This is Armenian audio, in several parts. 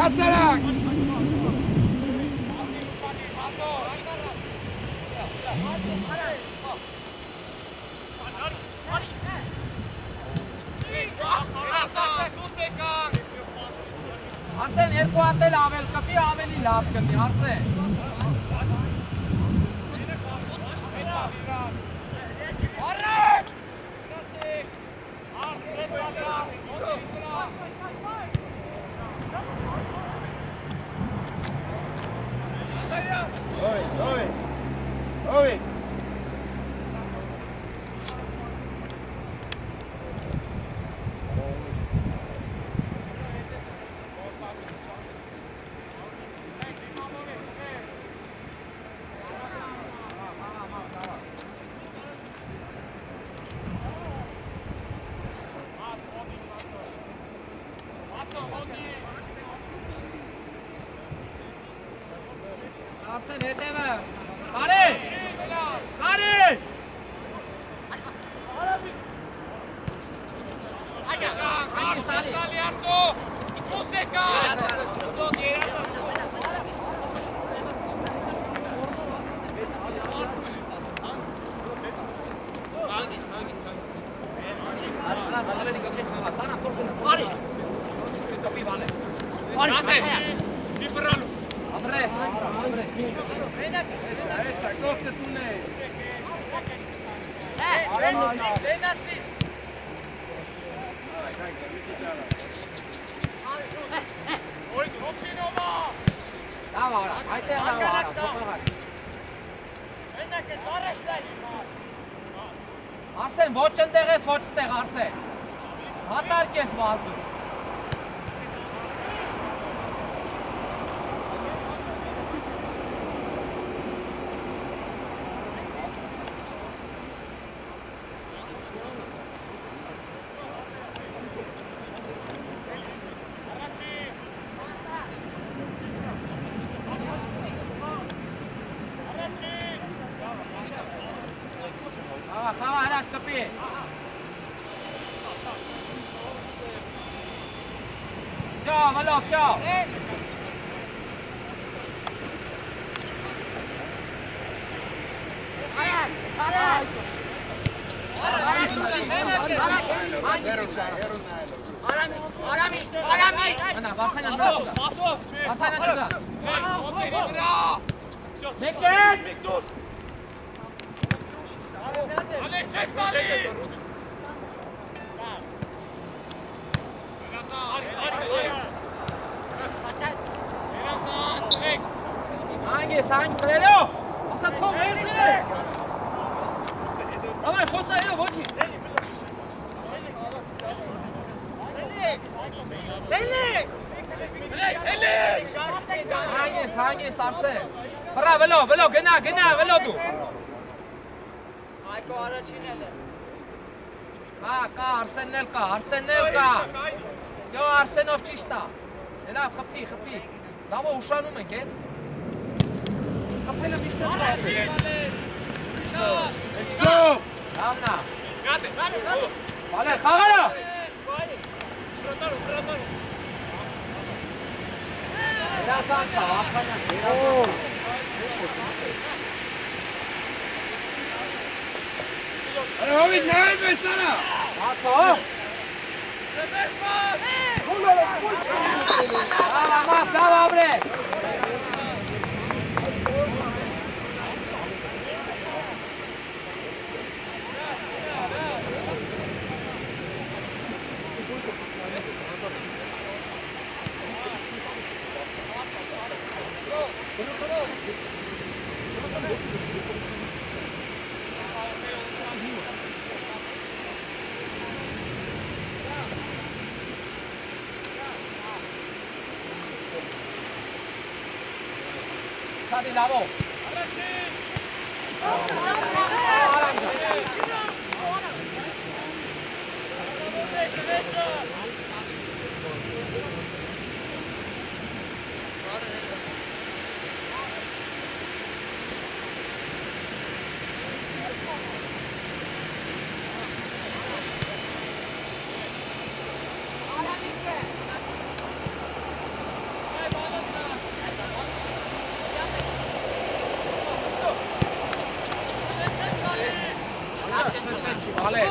հասարակ։ Արսեն, երկու հատել ավել կպի, ավելի լավ կնի, Արսեն։ Արսեն հետևը, կարի, կարի! Սալի արծո, իկուս է կար! Esa, coge tu ne. Արսեն, ոչ ընդեղ ես, ոչ ստեղ, Արսեն։ Հատարկ ես վազում։ Խաղա, հրաշ կպի։ Всё, Վալով, всё։ Հանգիստ, տրելով, ասատ փող վերցրեք։ Давай, խոսա հետո ոչի։ Հանգիստ, Արսեն։ Հրա, վլո, գնա, վլո դու։ Այկո առաջին էլ է։ Կա, Արսենն էլ կա։ Всё, Արսենով ճիշտ է։ Լավ, խփի։ Լավ ուշանում ենք, է։ Խփելը միշտ է։ Լավն է։ Վալեր, խաղարա։ Երասանցա, Ախանյան, Արա հովիտ նայր մեզ արա։ Բացո։ Լավ ապրեք։ Շատի լավով։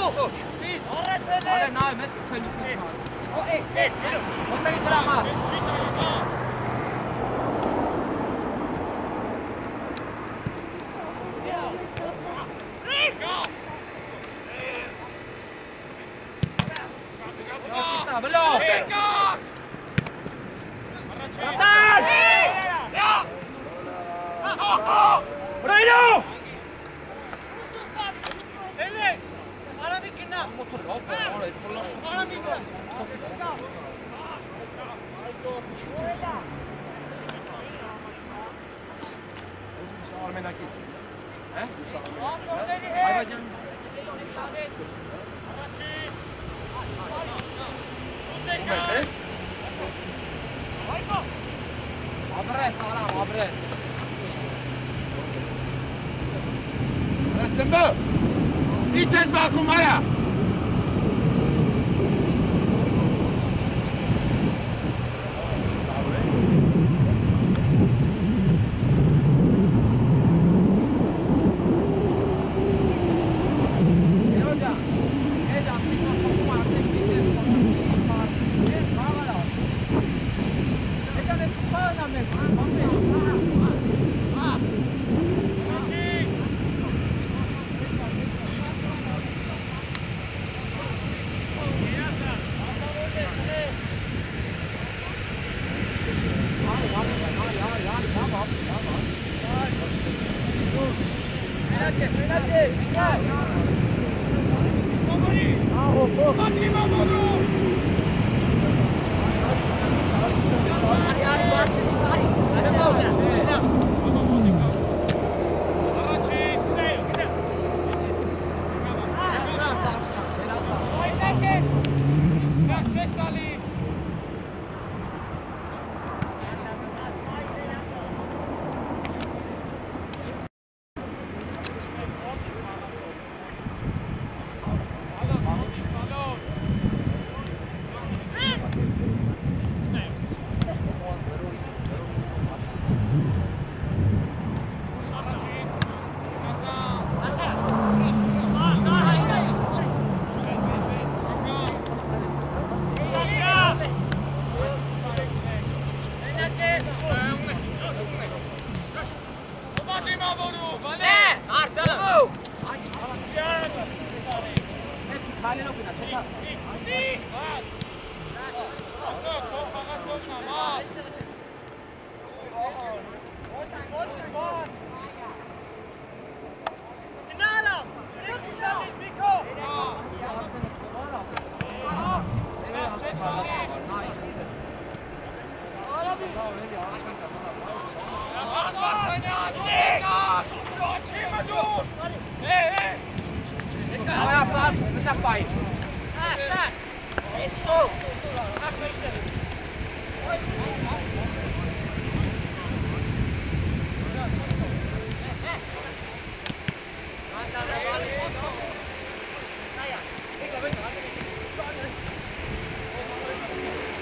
Արե նայ, մեզ կցվելուց ինչ ար։ Ոտերի դրամար։ Ճիշտա, բլով։ Ռատան։ Բրայնո։ Motor lop, ora il pollascio.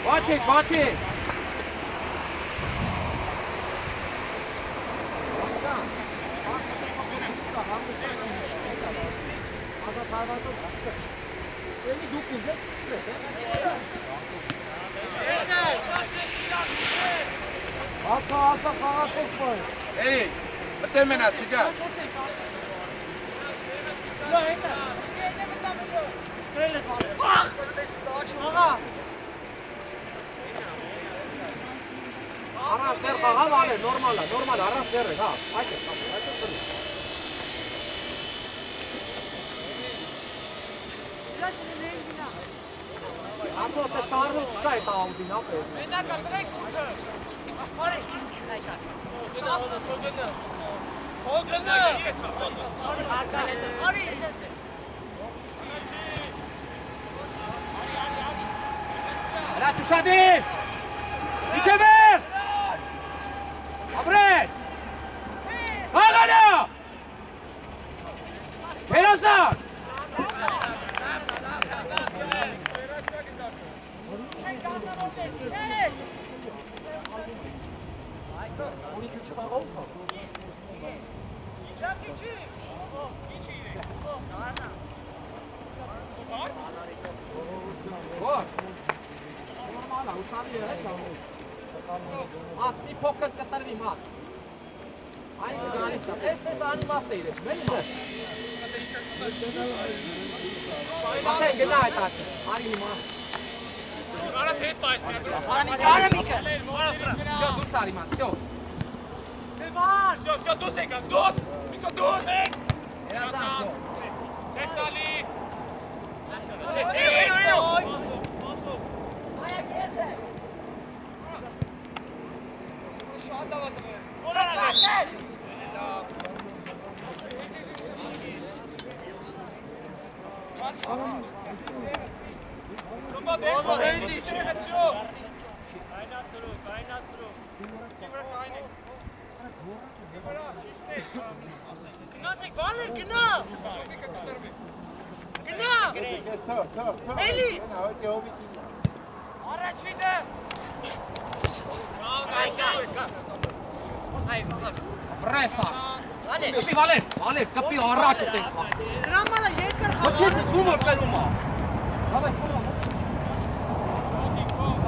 Watch it, watch it! Eri, mete mena, chica. Ara ser xağa vale, normal, ara ser, ha. Haydi, haydi. Arso te sarnul çkay ta audin apă. Menaca, trec! Mare! Hogână! Raciu Șadi! Nicever! Abrez! Haganea! Perazat! Որ։ Նորմալ է, ուշադրի է, Մաց, մի փոքր կտրվի, Մաց։ Այն գալիս է, պես անիմաստ է իրեջ, մերի մոտ։ Ասեն գնա այդ աչը, արի հիմա։ Արա հետ պայս։ Արա Միկը։ Всё, դուրս արի Մաց, всё։ Դեվան, всё, դուրս եկա, դուրս։ Միկո դուրս եք։ Երազանց դո։ Չես տալի։ Պրեսաս։ Կպի Վալեր, կպի առաջ ուտենց վաղ։ Դրամալը երկար Ոչ ես զգում որ կերում է։ Հավայ,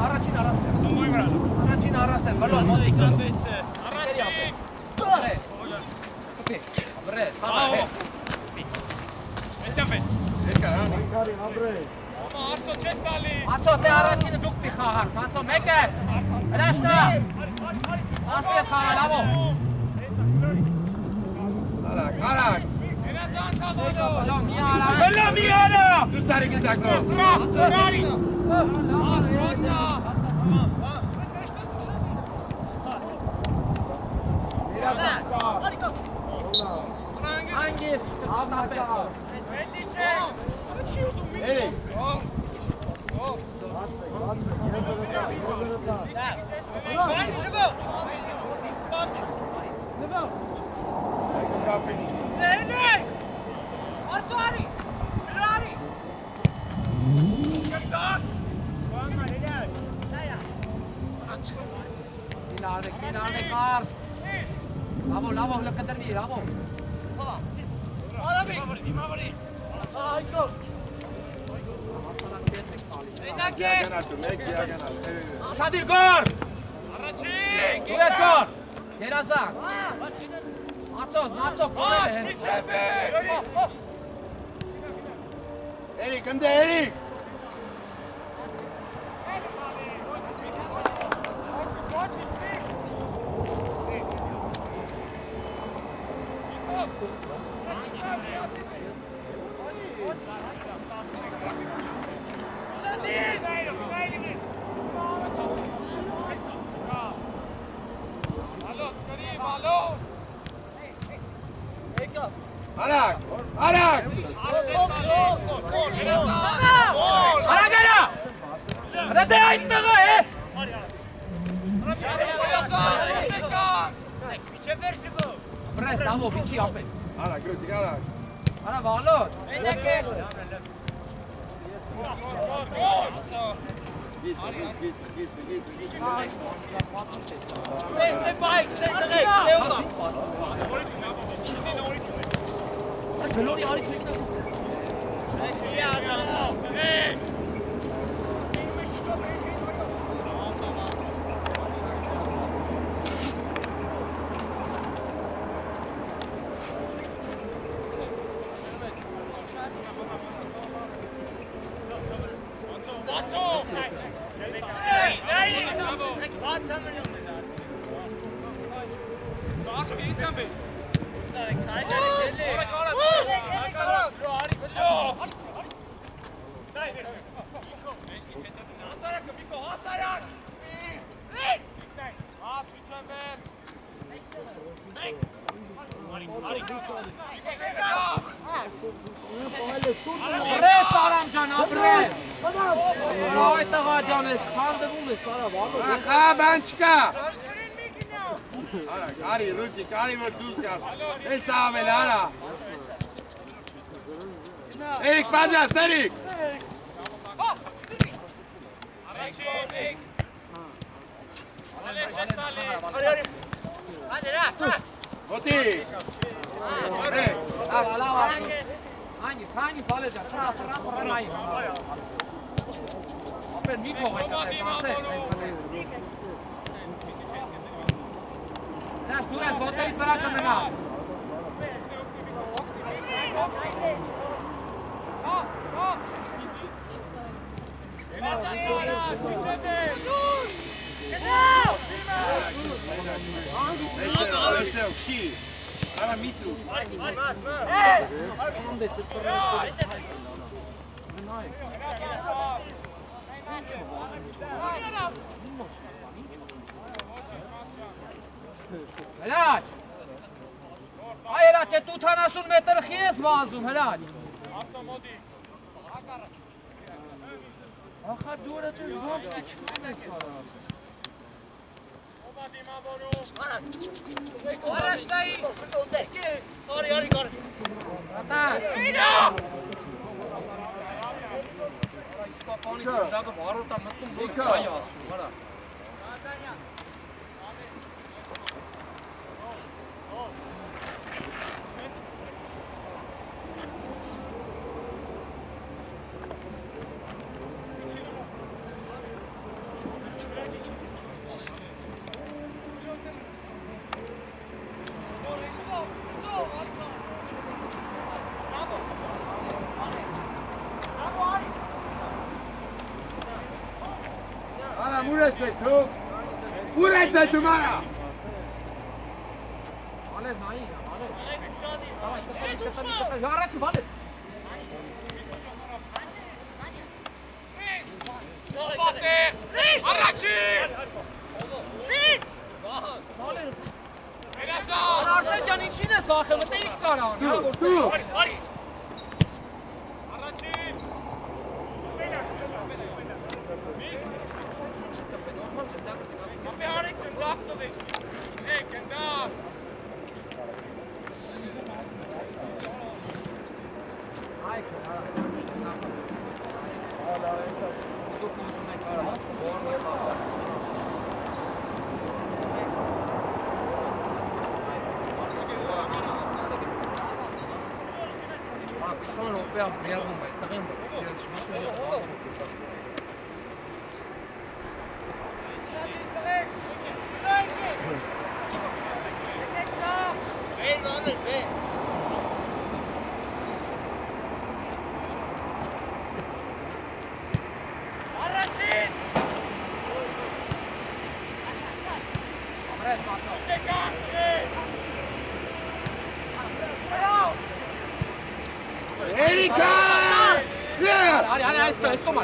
առաջին առասեն։ Սումույ վրա։ Առաջին առասեն, բլոն մոտիկ։ Առաջին։ Պրես։ Կպի, պրես, հավայ։ Էսյան պետ։ Եկա, հանի։ Ամա արսո չես տալի։ Ացո, դե առաջինը դուք պի խաղար, ացո, մեկը։ Հրաշնա։ Ասի է խաղար, ավո։ Արագ։ Երազան թավալո։ Բլո մի արա։ Դուրս արի գնդակով։ Ռարի։ Ասոդա։ Անգիր, ավնապես։ Էլի չէ։ Երեք։ Կինարնեք արս։ Լավո, լկտրվի, լավո։ Արավի։ Այգո։ Մեկ դիագանալ։ Շադիր գոր։ Առաջին։ Դու ես գոր։ Երազան։ Ացո, կորել է հենց։ Երեք, ընդ է, երեք։ Արագ։ Արագ արա։ Դե այդտեղ է։ Պրես, լավո, վիճի ապել։ Արագ, գրոտիկ, արագ։ Արա վալոտ։ Գիծ։ Գլորի արիք մեկնակ Ապրես Արամ ջան, ապրես։ Այ տղա ջան, ես քանդվում ես, արա վաղը։ Ախա, բան չկա։ Արագ, արի, ռուտիկ, արի որ դուրս գաս։ Ես ավել, արա։ Երեք, պատրաստ, երեք։ Ոտիկ։ Հանգիս Վալեջան, սրա խրամային։ Ապեր մի փող եք ասես, ասես։ Դաշ դու ես ոտերից վրա կմնաս։ Այստեղ քշի։ Արա միտու։ Հրաչ։ Այ հրաչ, այդ 80 մետր խի ես վազում, հրաչ։ Ախա դու որ այդպես բանք չկան ես արա։ Առաջնայի։ Արի։ Ատա։ Իսկականից գնդակը վարորդա մտնում որ բայ ասում, հարա։ Ուր ես այդ ումարա։ Ալեր նային, ալեր։ Կտանի, առաջի վալեր։ Առաջին։ Արսեն ջան, ինչին ես վախը, մտե ինչ կարա ան, հա, որ Դու։ Առաջին։ Ապե արեք գնդակ տվեք։ Գնդակ։ Այք, հա։ Դուք ուզում եք արա, որը խաղա։ Ակսան ռոպեա բերվում է, տղեն ես ուսում եմ աղում գտած։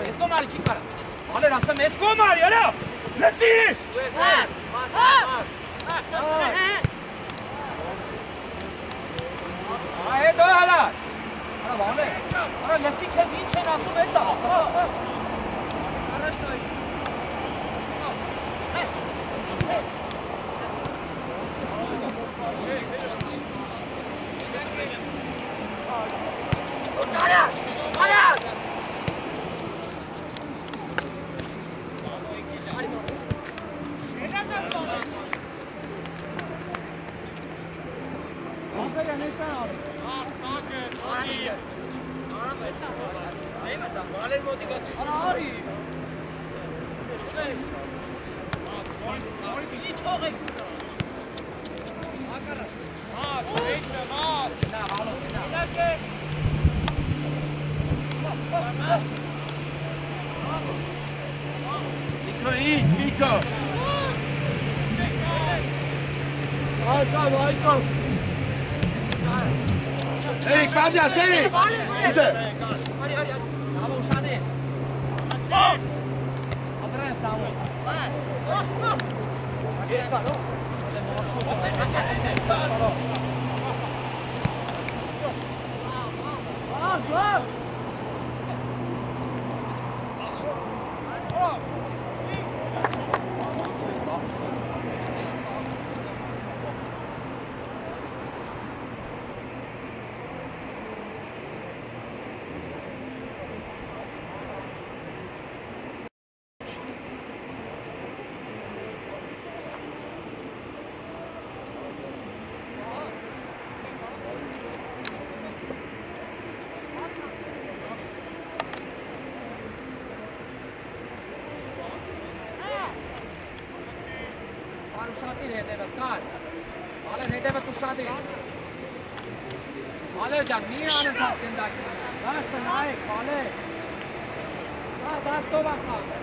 Escomari, չի կարա։ Ալեր ասեմ Escomari, արա։ Լսի։ Այ հետո հալա։ Արա բալե։ Արա լսի քեզ ինչ են ասում հետո։ Առաջ տոյ։ Արա։ Վալեր մոտիկացի։ Արի։ Ինչ թողեք։ Մաս, էյտը, մաս։ Նա հալո, նա։ Միկո ինչ, Միկո։ Այկա։ Էրիկ, բանդյաս, Էրիկ։ Ուզե։ Արի, դավո ուշանե։ Ադրես դավո։ ուշադիր հետևը, կար։ Ալեր հետևը ուշադիր։ Ալեր ջան, մի անընդհատ գնդակ։ Դաշտը նայեք, Ալեր։ Հա, դաշտով ախավ։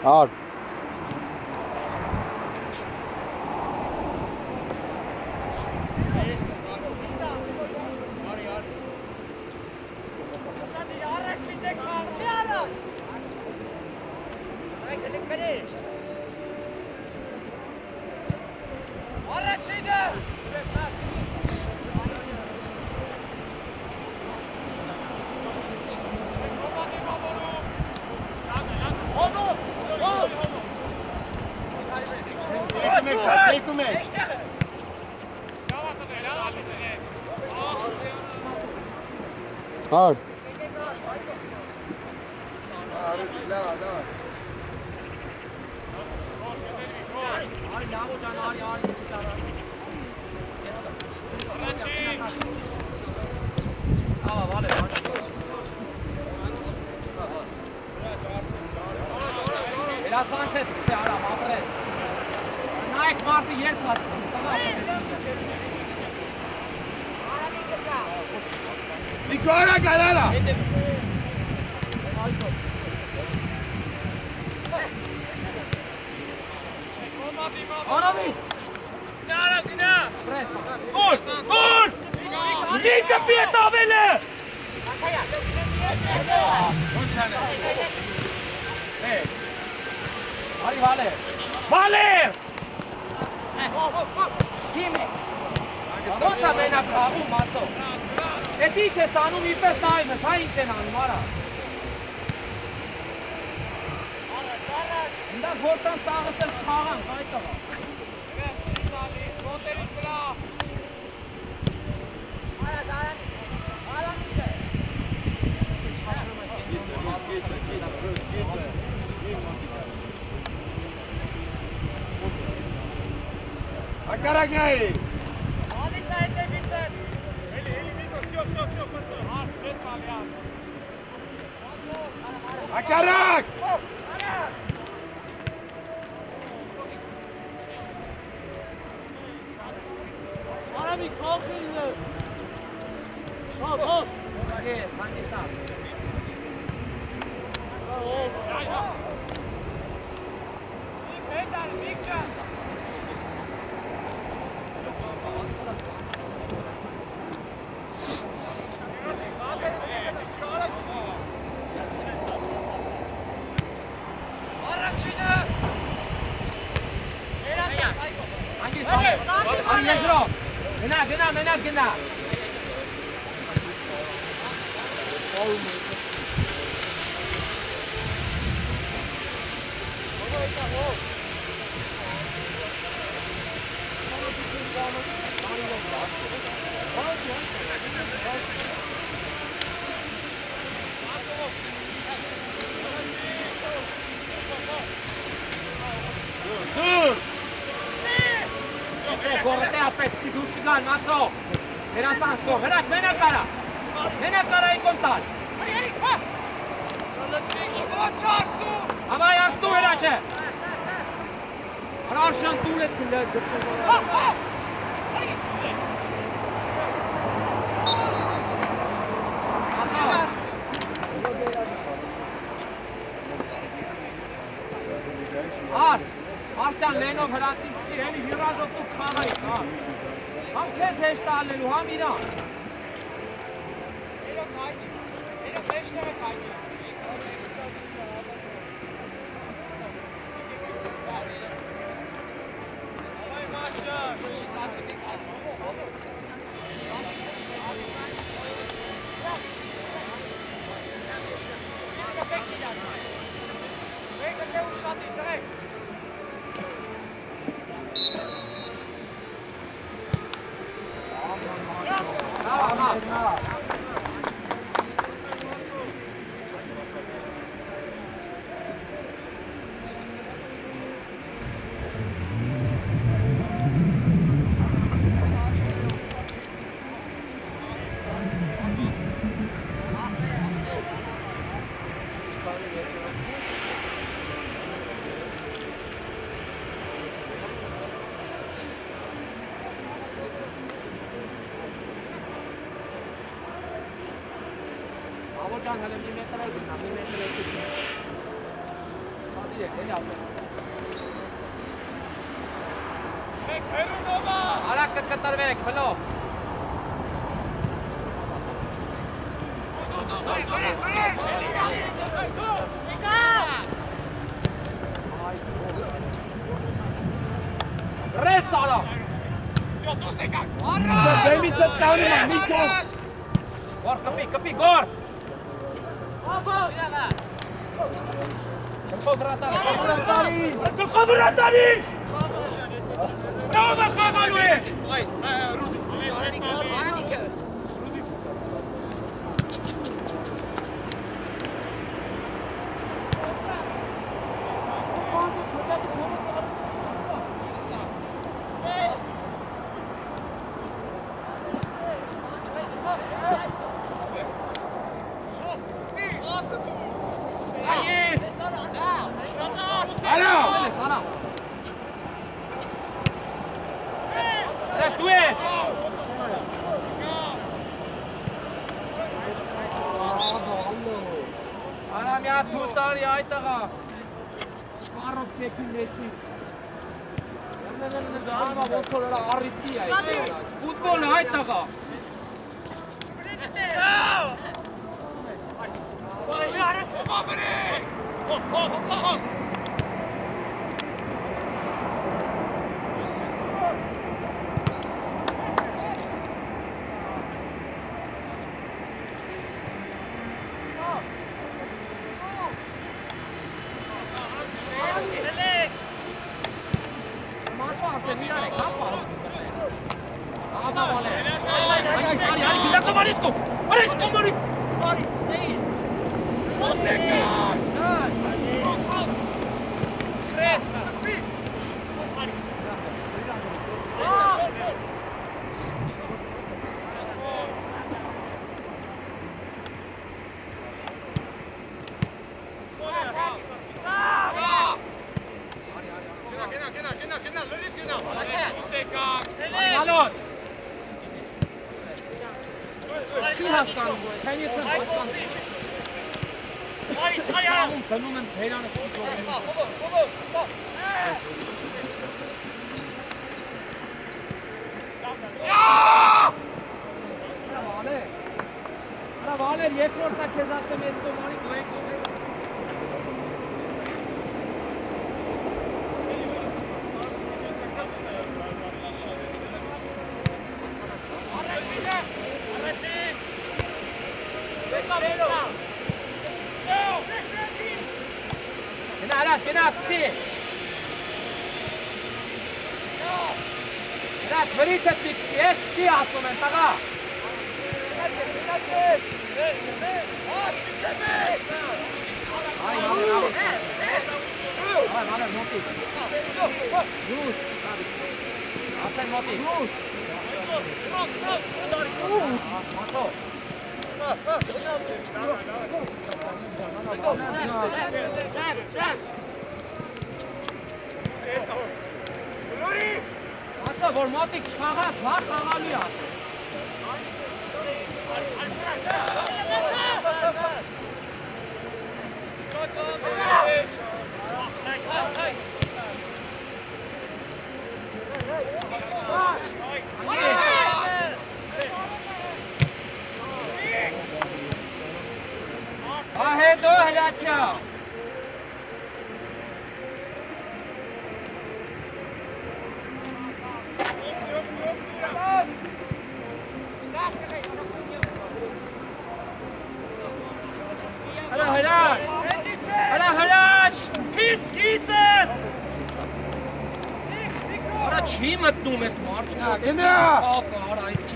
Ար Ար Երասանց է սկսի արամ, ապրես։ Նայեք մարդը երբ հասկսում, Նիկորա գալալա։ Արավի։ Նարա, գնա։ Պրես։ Գոր, գոր։ Նիկը պիետ ավել է։ Ոչ չանե։ Արի վալեր։ Վալեր։ Կիմ է։ Ոնց է մենակ խաղում, ասո։ Էդ ինչ ես անում, իպես նայում ես, հա ինչ են անում, արա։ Ինდა գործան սաղս էլ խաղան, կայտով։ Ակարագնայի։ Ակարակ։ Արավի քոխին է։ Հոп։ Ես, հանգիստ։ Գնա։ Correte a pezzi, tu scigal, mazzo! Era Sansko, veraci, mena cara ai contal! Avai astu, verace! Rașan tu le tine de Արշան լենով հրացին պտի, հելի հյուրաժոտու կաղայք, համ կեզ հեշտ ալնելու, համ իրան։ Երով հայնի, երով հեշտով է հայնի։ Ջան, հələ մի մետր էլ գնա, մի մետր էլ գնա։ Շատ իրեք, էլի ապել։ Մեկ հերու նոմա։ Արակ կտրվեք, հլո։ Ռես արա։ Շո, դուս եկակ։ Դեմից է տանում է, մի կող։ Գոր, կպի, գոր։ Գլխով վրատանի։ Բրավո խաղալու ես։ Ֆուտբոլ հայ տղա։ Չի հաստանում, քանի երբեն հաստանում։ Դնում եմ բերանը չի գողում։ Հրա Վալեր, երկրորդը քեզ ասեմ ես կոմանի դու եք կոմ ես։ Գնաս, սկսի։ Գնաց, վրից էտ մի կսի, ես կսի ասում են, տղա։ Այ, մալեր, մոտիկ։ Գուտ։ Ասեն մոտիկ։ Մացո։ Ացա, որ մոտիկ չխաղաս, վար խաղալի ած։ Ահե դո հրաչա։ Հրա հրաչ, չի մտնում այդ մարդը։ Գնա։ Ակար այդ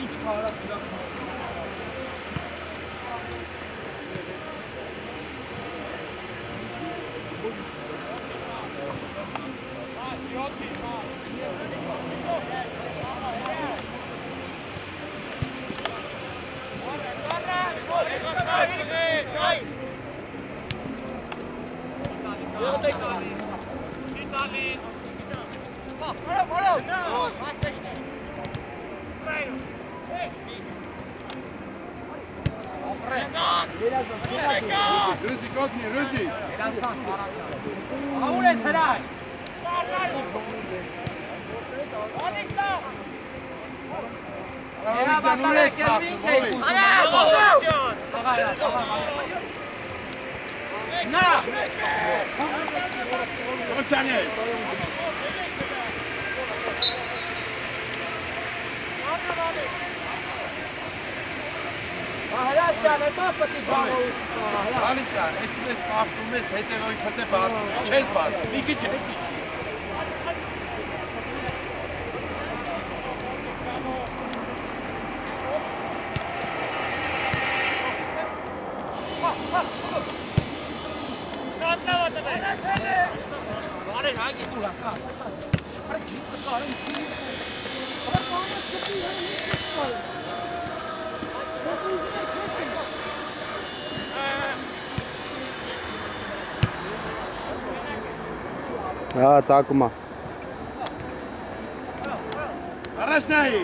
ինչ քարա դրա։ Rüzi, Kotni, Rüzi. Aur es hray. Alisa, eksպես պարտում ես հետևոյի պրտե բացում, չես բացում, մի քիչ հետիչ։ Շատ լավ է տվել։ Բարեր հագի դուրա կա։ Արա քիծը կարում չի։ Արա կամը ծպի հա։ Ծակում է։ Առաջնայի։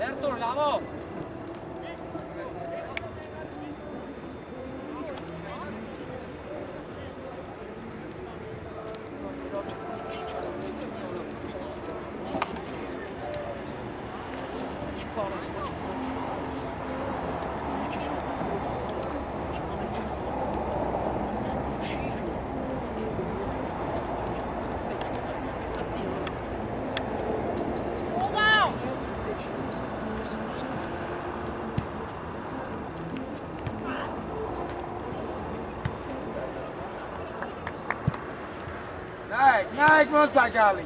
Ertur, lavo. Նայք ոնց է գալի։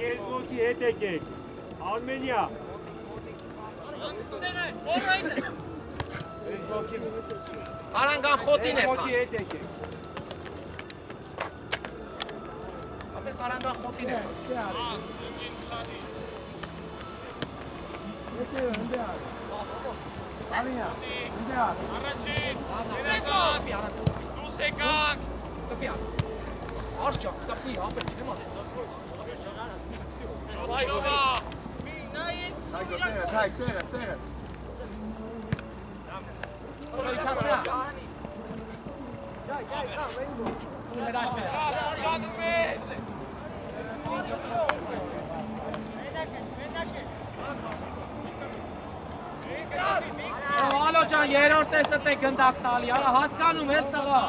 Երկոքի հետ եկեք, Արմենիա։ Արանգան խոտին է Երկոքի հետ եկեք։ Ապետ արանգան խոտին է։ Դուս եկան։ Կպի ան։ Արս ճան, կպի, ապետ չնեմ ան։ Թայք, տեղը։ Ալո ջան, երրորդ տեսը տե գնդակ տալի, արա հասկանում ես տղա։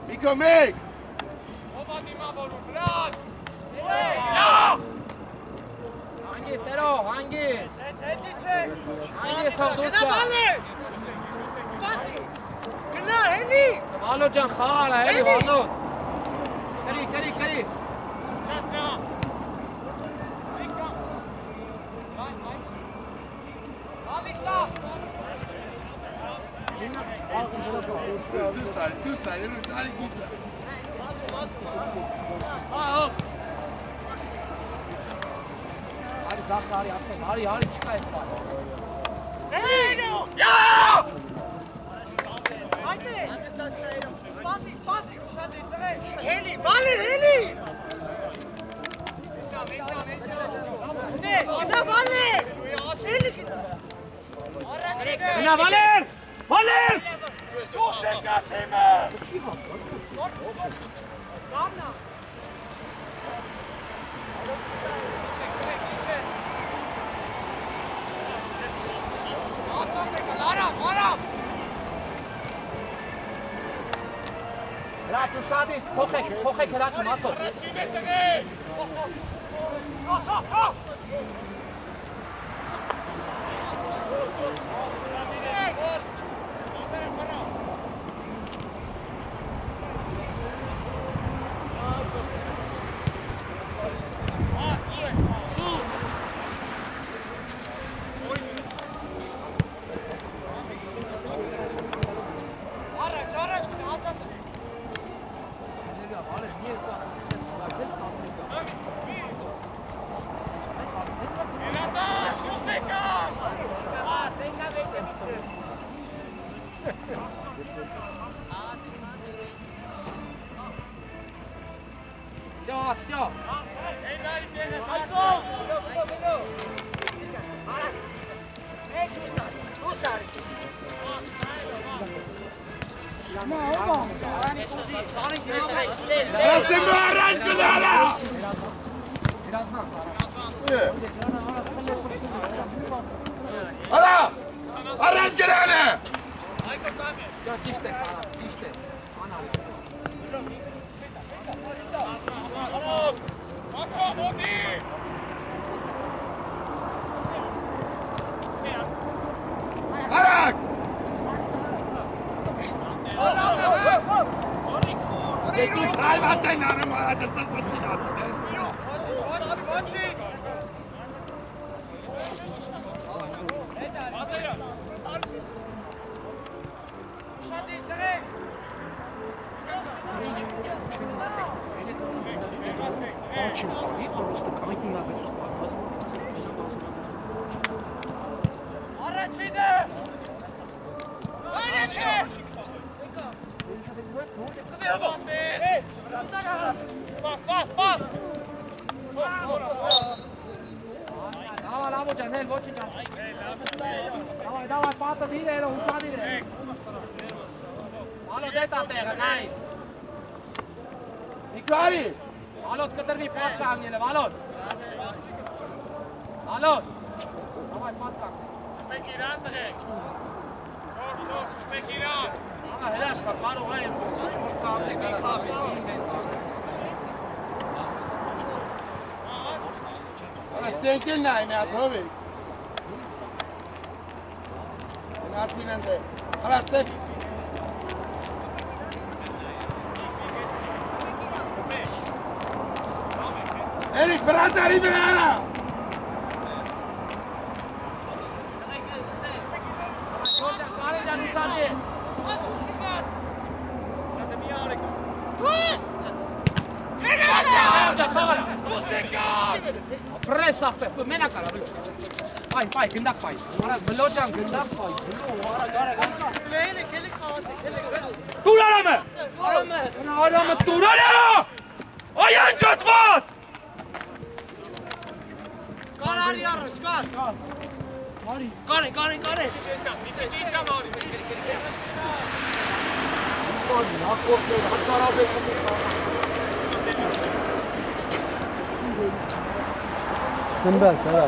Միկո մեկ։ Ովա դիմավորում, բրատ։ Հանգիստ, տերո, հանգիստ։ Հետի չեք։ Հանգիստ, հող դուս կա։ Գնա, հելի։ Ալո ջան, խաղարա, հելի, հալո։ Կրի։ Չաս նա։ Դու սարի, արի գիծը։ Արի ձախ արի ասեմ, արի չկա ես պար։ Heli, Valer, Heli! Na Valer! Valer! Հրաչու շադից, փոխեք հրաչու մացով։ Все. Առաջ գրանը։ Ճիշտ ես, Արա, ճիշտ ես։ Անալիզ։ Արագ։ Դու ցայված են արում արածած մտածած։ Очень болит, просто кайф не надо зубать. Pass! Давай, Ջան, հել ոչինչ ամ։ Давай, պատը դիրել, ուշադիր է։ Ալո դետա տեղը, նայ։ Նիկարի։ Ալոտ կտրվի պատ կանգնելը, ալոտ։ Ալոտ։ Давай, պատ կանգ։ Շպեք իրան տղեք։ Շոր, շպեք իրան։ Ահա հրաշ կա, կարող է շորս կանգնեք, կապի։ Ստենքեն նայ մի հատ հովի։ Գնացին ընդ է։ Հրացեք։ Էրիկ, բրատարի բրարա։ Կարի ջան ուսանի է։ Պրես ապե, մենակ արա, պայ, գնդակ պայ, բլոջան գնդակ պայ, Տուր արամը, տուր արա, այան ճատված, Կարարի առս, կար։ Կարեն։ Միտը ճիսա մարի։ Սնբաս, արա։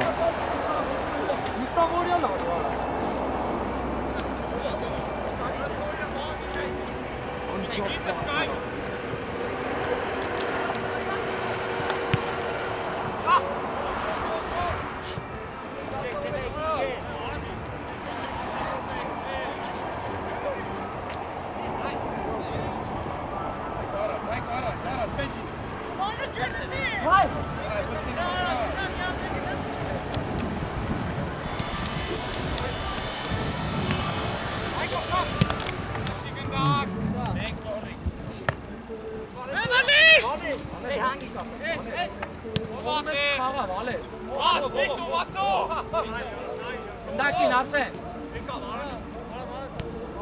Գնդակին, Արսեն։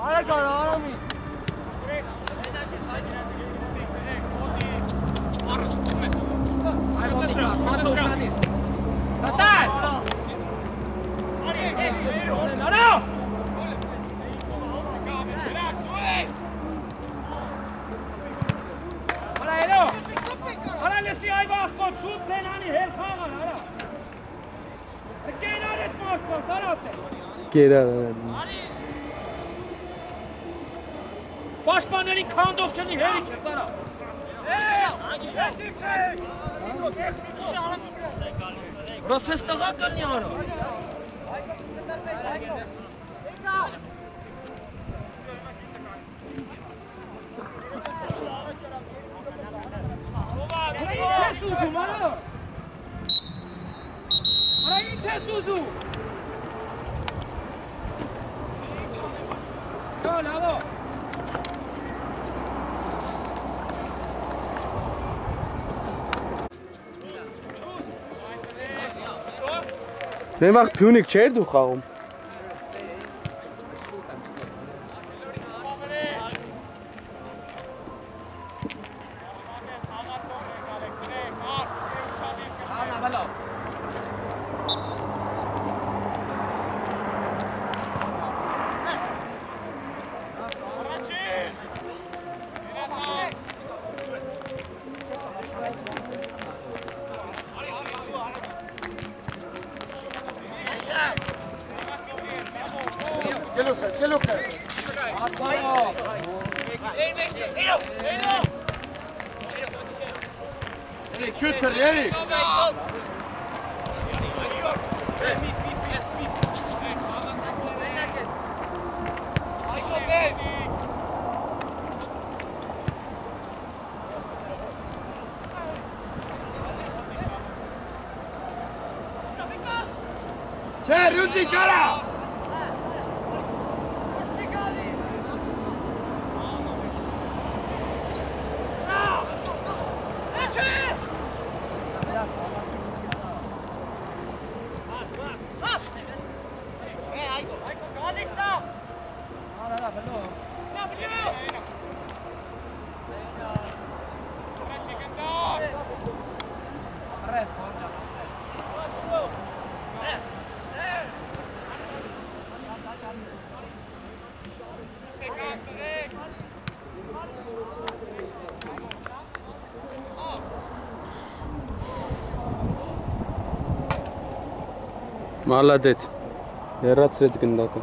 Արագ արա, արամի։ Պաշտպանների քանդող չնի հերիք է սարա։ Ռոսես տղա կլնի արա։ Արա ինչ ես ուզում արա։ Արա ինչ ես ուզում։ Գոլ ալո։ Դե վաղ Փյունիկ չէր դու խաղում։ Молодец. Երացրեց գնդակը։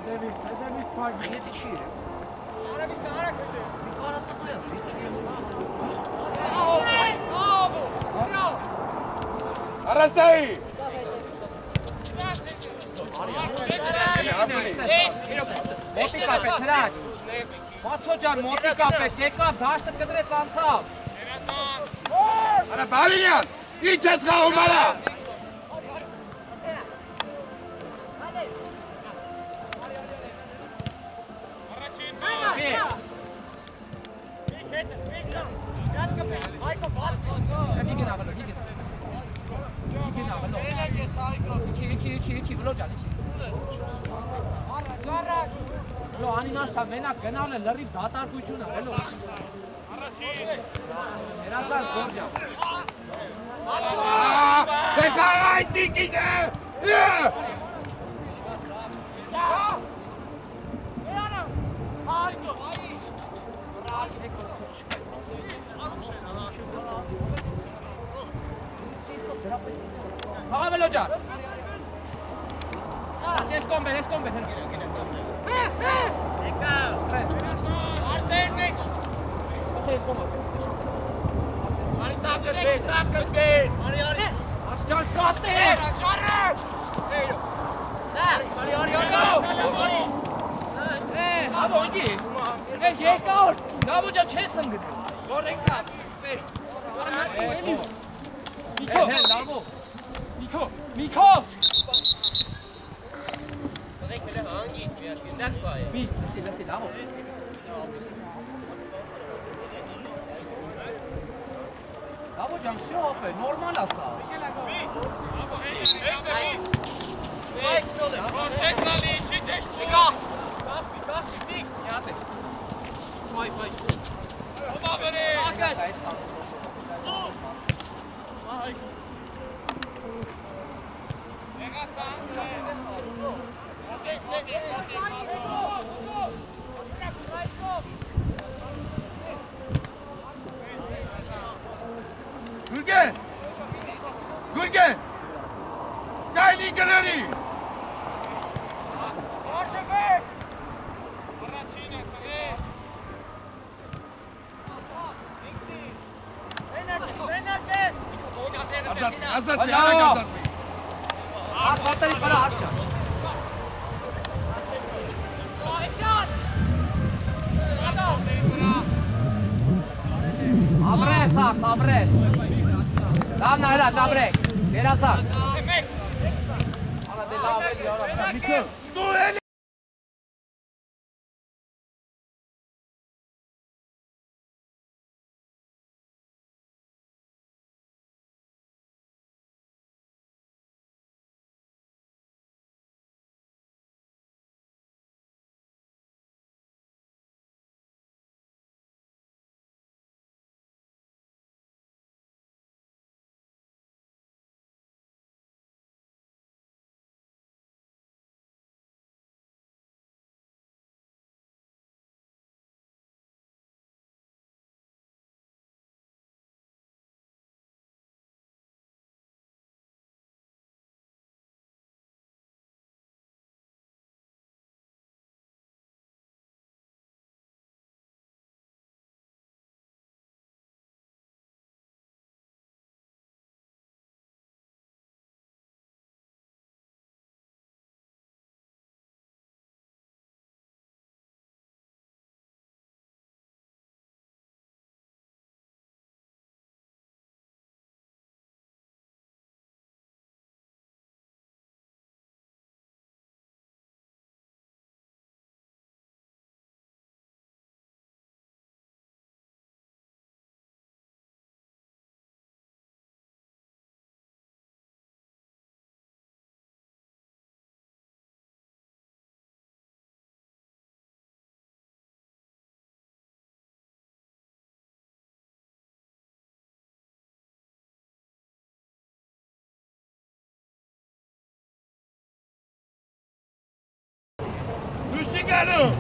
Դեվիս փակ։ Եթե չի է։ Արաբի կարակ։ Մի կարատախայա սիճի եմ սա։ Արաստայի։ Մոտիկա պետ, հրաչ։ Մացո ջան, մոտիկա պետ, եկավ, դաշտը կդրեց անցավ։ Արա բարիյան, ինչ ես խաղում արա։ Լո անինաշա մենակ գնալ է լրիվ դատարկություն է, հելո։ Ներասած զոր ջան։ Դեխա այդ տիկին է։ Հաղավելո ջան։ Ես կոմբեր, հելո։ Աշջան շատ է։ Աբո ինգի։ Եկար։ Լավո ջան չես ընկել։ Որ եկա։ Միքո, լավո։ Միքո։ Լսի, լավո։ Լավո ջան, всё ապե, նորմալ է սա։ Gürgen! Gayni galeri! Azat, Azat. Asfaltları para açacağım. Abres, abres. Tam nahra, abrek. Biraz az. Ama de la ver ya. Mikro. Dur eli. Luciano!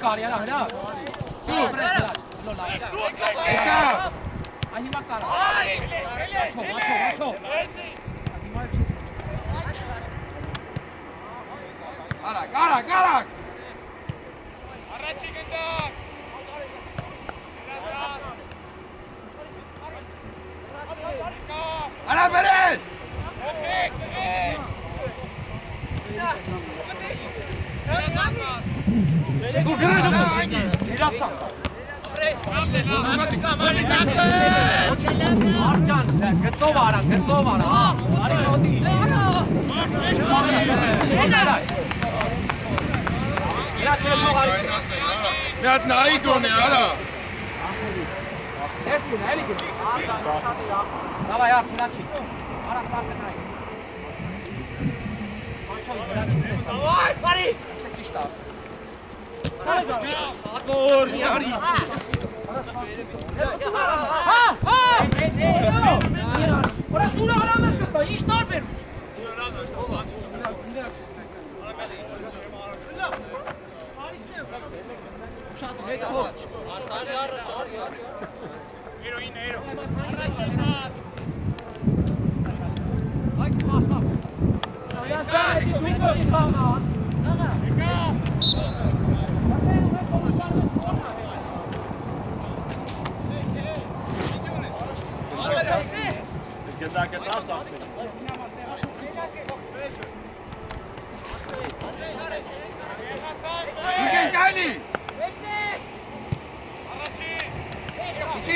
կարի արա հրա։ Այ հիմա կարա։ Աչո։ Արագ։ Առաջի գնդակ։ Արա բերես։ Դու գրեժ ո՞ւմ։ Իրասան։ Արջան, գծով արա։ Արի նոտի։ Իրաշերը չող արիս։ Մի հատ նայի գոնե, արա։ Դերս գնա, էլի գնա։ Արջան, շատ իրա։ Դավայ, արս, իրաչի։ Արա, տատը նայի։ Մանչովի, իրաչի։ Դավայ, բարի։ Իշտեք ճիշտ արս։ Ակոր, յարի։ Որս դուրը արամ էր կտա, ինչ տարբերուց։ Շատ մեկ հոչ։ Ասարի առաջ, Հերոին։ Այ կապ։ Այասարի դու ինչ խաղաս։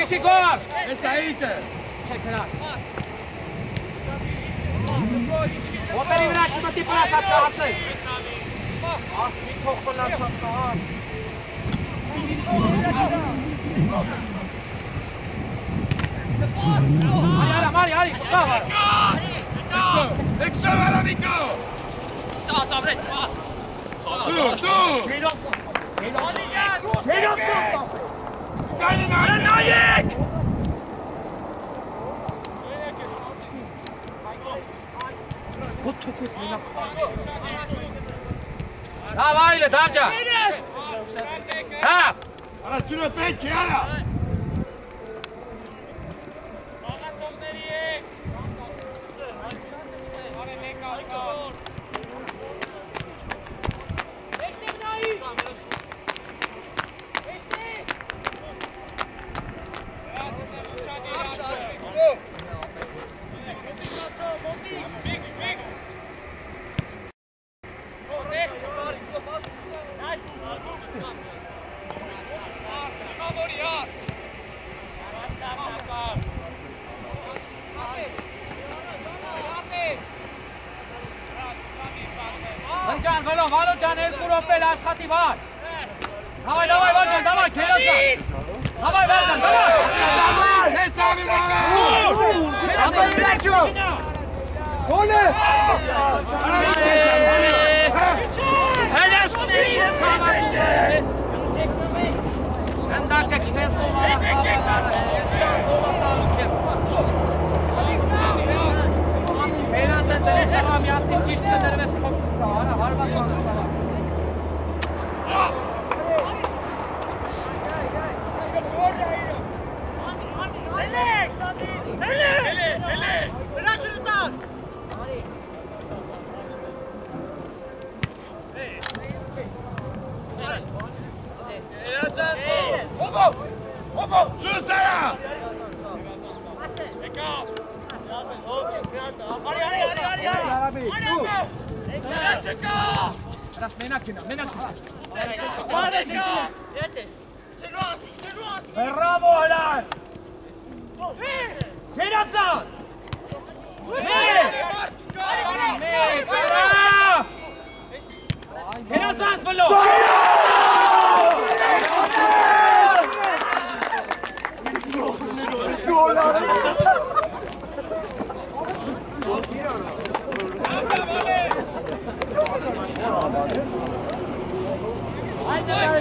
Չի գոր։ Էս այդը։ Չեք հրած։ Ոտերի վրա չմտի պնաշատ կահասել։ Աս մի թող պնաշատ կահաս։ Արի, կուսավ արա։ Էքսով արա Նիկո։ Ստաս ապրես, Դու։ Կայնի նայեք։ Կոտ մենակ խաղ։ Դավ այլը, դավջա։ Դավ։ Արա սյունը պետք չի արա։ Վալոջան, երկու րոպե աշխատի վար։ Davay, Valcan, davay, Kerasan. Davay, Valcan, davay. Ses abi bana. Davay, Valcan. Gole. Hedef nereye sağlattın? Sen dakika kes olarak şans olan kes. Beylanda devam yaptın çeşitleri ve sıkıntısı da var. Harbat sana. Bravo, Helal! Kerasan! Kerasan svalo!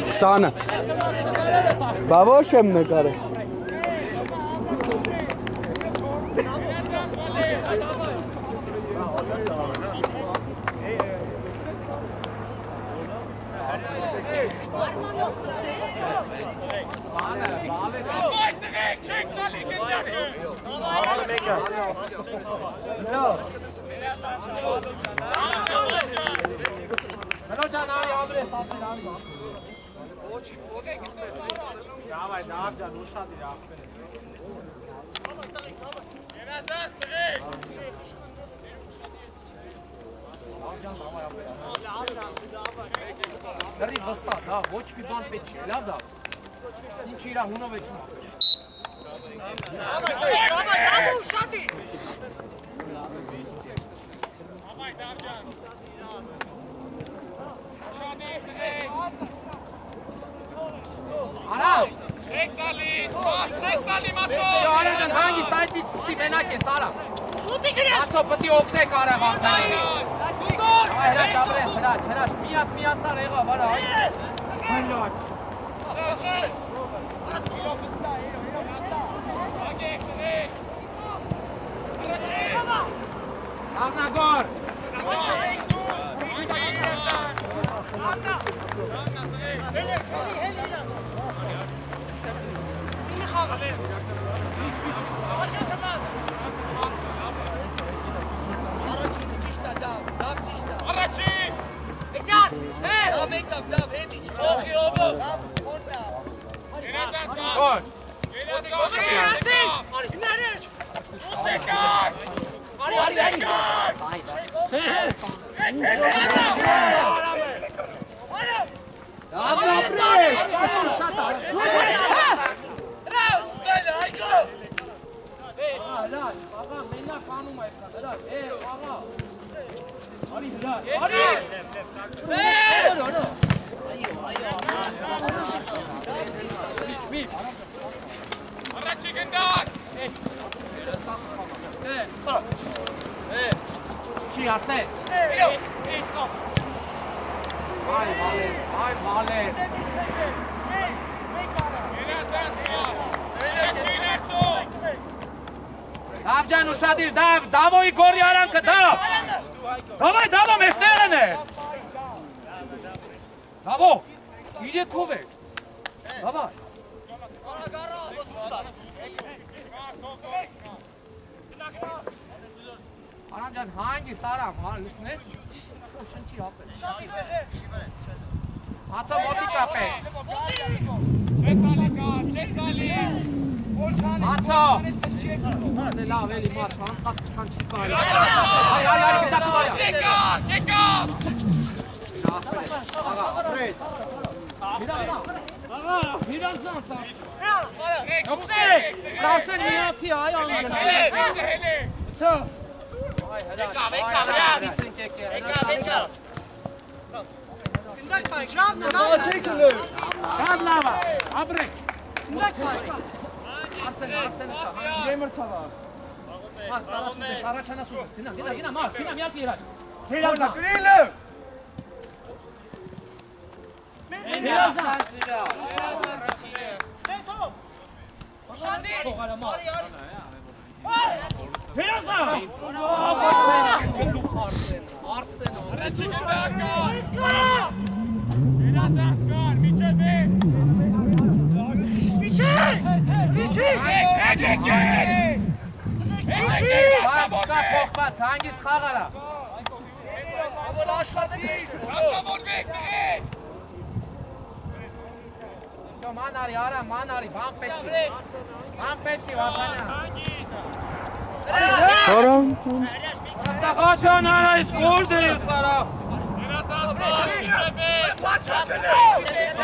Քսանը Բա ոչ եմ նկարել Armandos Hello Can Ali Amre Sabir Ali. Давай, Can Uşadır ya. Դրի վստահ, դա ոչ մի բան պետք չէ, լավ դա։ Ինչ իրա հունով է քիմ։ Давай, Uşadı։ Արա։ Շեստալի մատո։ Արա ջան, հանգիստ այդից սկսի մենակ ես, արա։ Ացո պտի օգնեք արևանքներին։ Հրաչ ապրես, հրաչ, միացար եղավ, արա, հրաչ։ Աղնագոր։ Չի Արսեն։ Այ Վալեր։ Դավ ջան ուշադիր, դավոյի գորի արանքը դավ։ Դավայ, մեր տեղն ես։ Դավո, իրեքով եք։ Դավայ։ Արամ ջան, հանգիստ Արամ, լսնես։ Շնչի ապել։ Հացա մոտի կապել։ Հացա։ Դե լավ էլի մացա, անտակ չքան չի կարի։ Այ, գտակ բարյա։ Եկավ։ Աղա, ապրես։ Հիրազան սա։ Օգնեք, Արսեն միացի, այ անգնի։ Սա։ Այ հրաչ, Շատ լավ է, ապրեք։ Արսեն կա, իրեմր թավա։ Մաս, կարասուտ ես, առաջանասուտ ես, գնա, մաս, գնա, միացի հրաչ։ Հերազան։ Հերազան։ Հերազան։ Արսեն։ Չկա փոխված, հանգիստ խաղարա։ Ավոր աշխատեք։ Մանարի, արա, մանարի, բան պետք չի։ Բան պետք չի, Վարդանյան։ Արամ։ Տաղաչան արա, ես որդ է ես արա։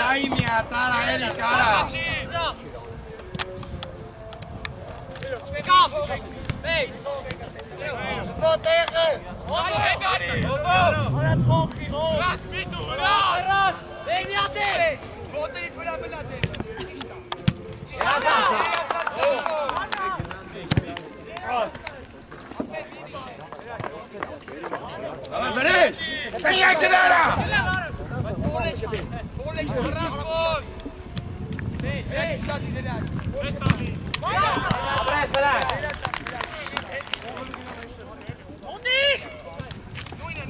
Այ մի ատարա, էլի կարա։ Բեկամ, բեք։ Պրոտեղը։ Արա թողի, հոր։ Ռաս միտու, ռաս։ Բեք մի ատեր։ Պրոտերիք վրա մնատեր։ Հերազան։ Վերես, պենյակ դնարա։ Ապրես հրաչ։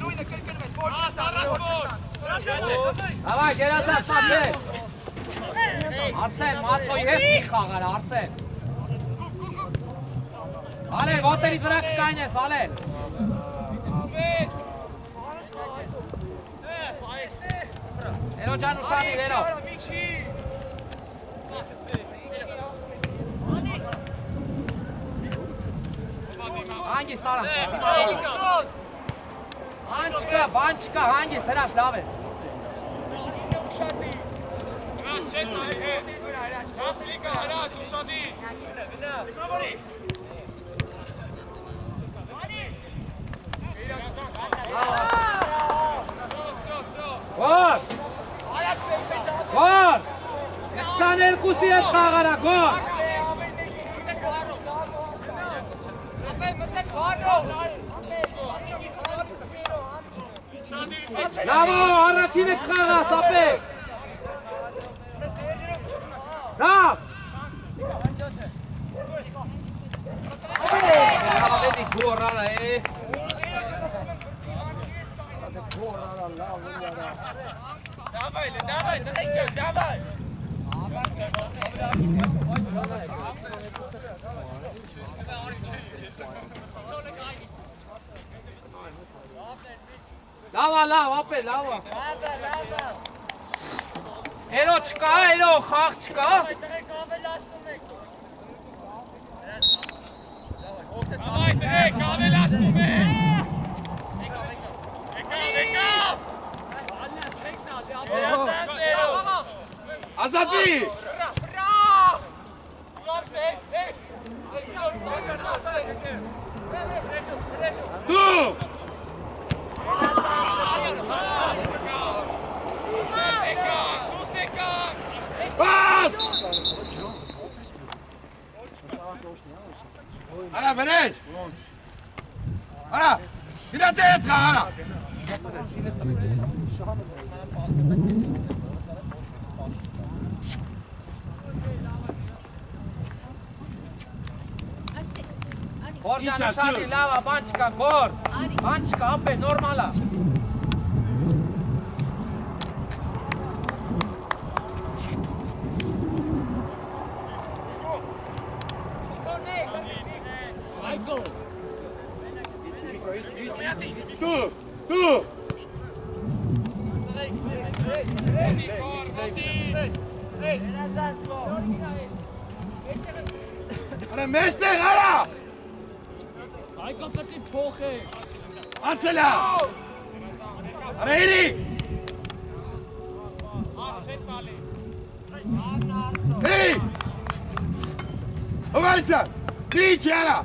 Նույնը կրկնվես, ոչ ես Հավայ, գերասա ստացե։ Արսեն, մացոյի հետ մի խաղար, Արսեն։ Վալեր, ոտերիդ վրա կկայնես, Վալեր։ Ջան ուշանի վերով։ Հանգիստ արա։ Բան չկա, հանգիստ, հրաշ լավ ես։ Գոր! Գոր! 22-ի հետ խաղարա, գոր! Լավո, առաջինը կխաղա, սապեք! Դավ! Հավետի գորարա, Давай! Լավ, ապե, լավ։ Էրո չկա, էրո խաղ չկա։ Ավելացնում է։ Ազատվի։ Դու։ Բաս։ Արա վրեջ։ Արա, իրատե հետ խաղ, արա։ Գորջան ուշանի լավա, բան չկա, գոր, բան չկա, ապե, նորմալա։ Դու։ Արա մեստեղ, արա։ Այկա պետք է փոխե։ Անցելա։ Արա իրի։ Հեյ։ Հովարիսա, դիչ արա։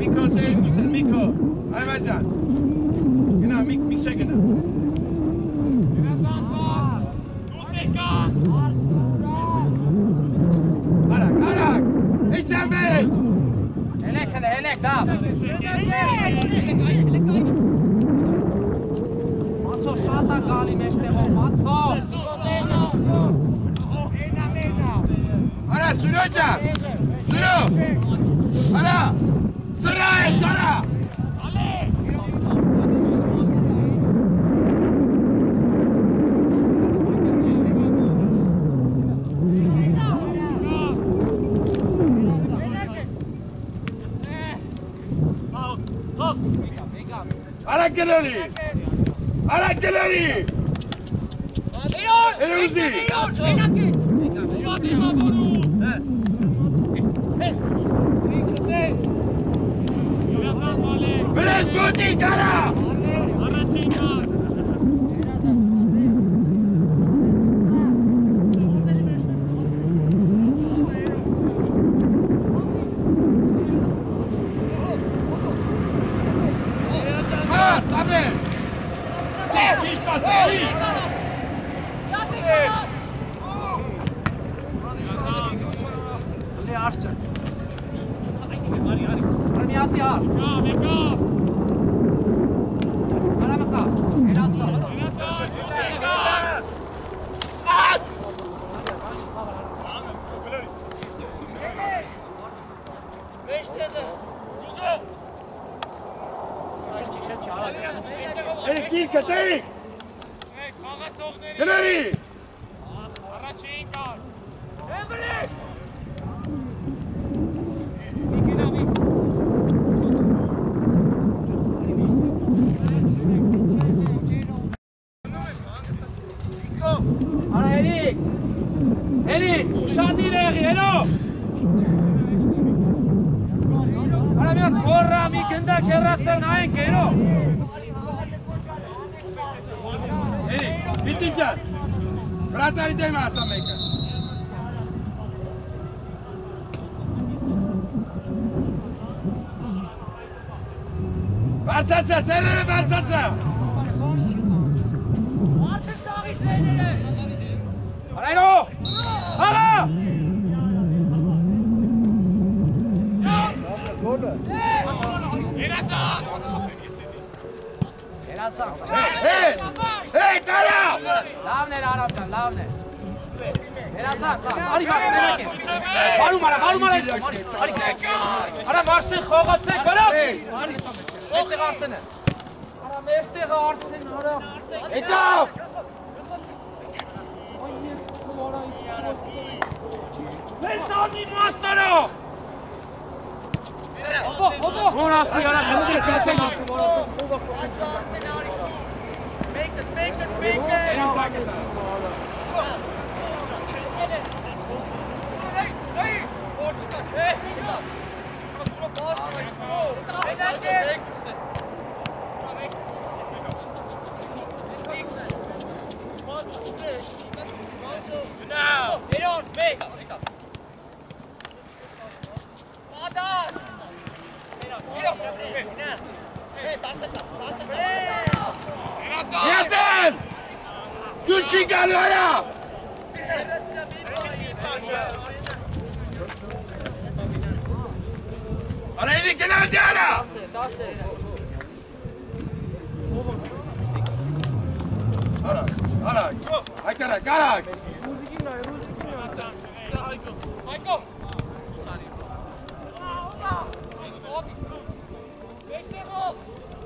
Miko, Miko, hai mai zan. Gena, Mik çekene. Arak. İşte bey. Helek, dağ. Maço şata gali meştevo, maço. Ara, sürü hocam. Sürü. Ara. Sıra. Arakkeleri. Eluzi. Biraz boti kara. Pas, abi. Çiş pas, çiş. Ne arşçı? Armiyazi arş. Aramaka. Elasa. Տերիկը, տերիկ։ Խաղացողների։ Գների։ Առաջին կար։ Էվրիկ։ Արա Էրիկ։ Էրիկ, ուշադիր եղի, հերո։ Արա մի հատ գոռա, մի գնդակ հեռացան այն գերո։ Պիտի ջան։ Վրատարի դեմ ասա մեկը։ Բարձացրա, ծերերը բարձացրա։ Արայնո։ Աղա։ Երասան։ Հեյ, տարա։ Լավն էր Արաբ ջան, լավն է։ Երասան, արի վարս մենակ ես։ Վարում արա ես։ Արի։ Արա մարսեն խողացեք, արա։ Մեջտեղ Արսեն է։ Արա մեջտեղ Արսեն, արա։ Հետո։ Սենտանի մաստարո։ Որ ասի, արա, մսիկ ասեն ասի, որ ասես խողը Make it. Yeter! Düşün geliyor ya! Arayı kenara diğera! Arak! Haykarak, arak!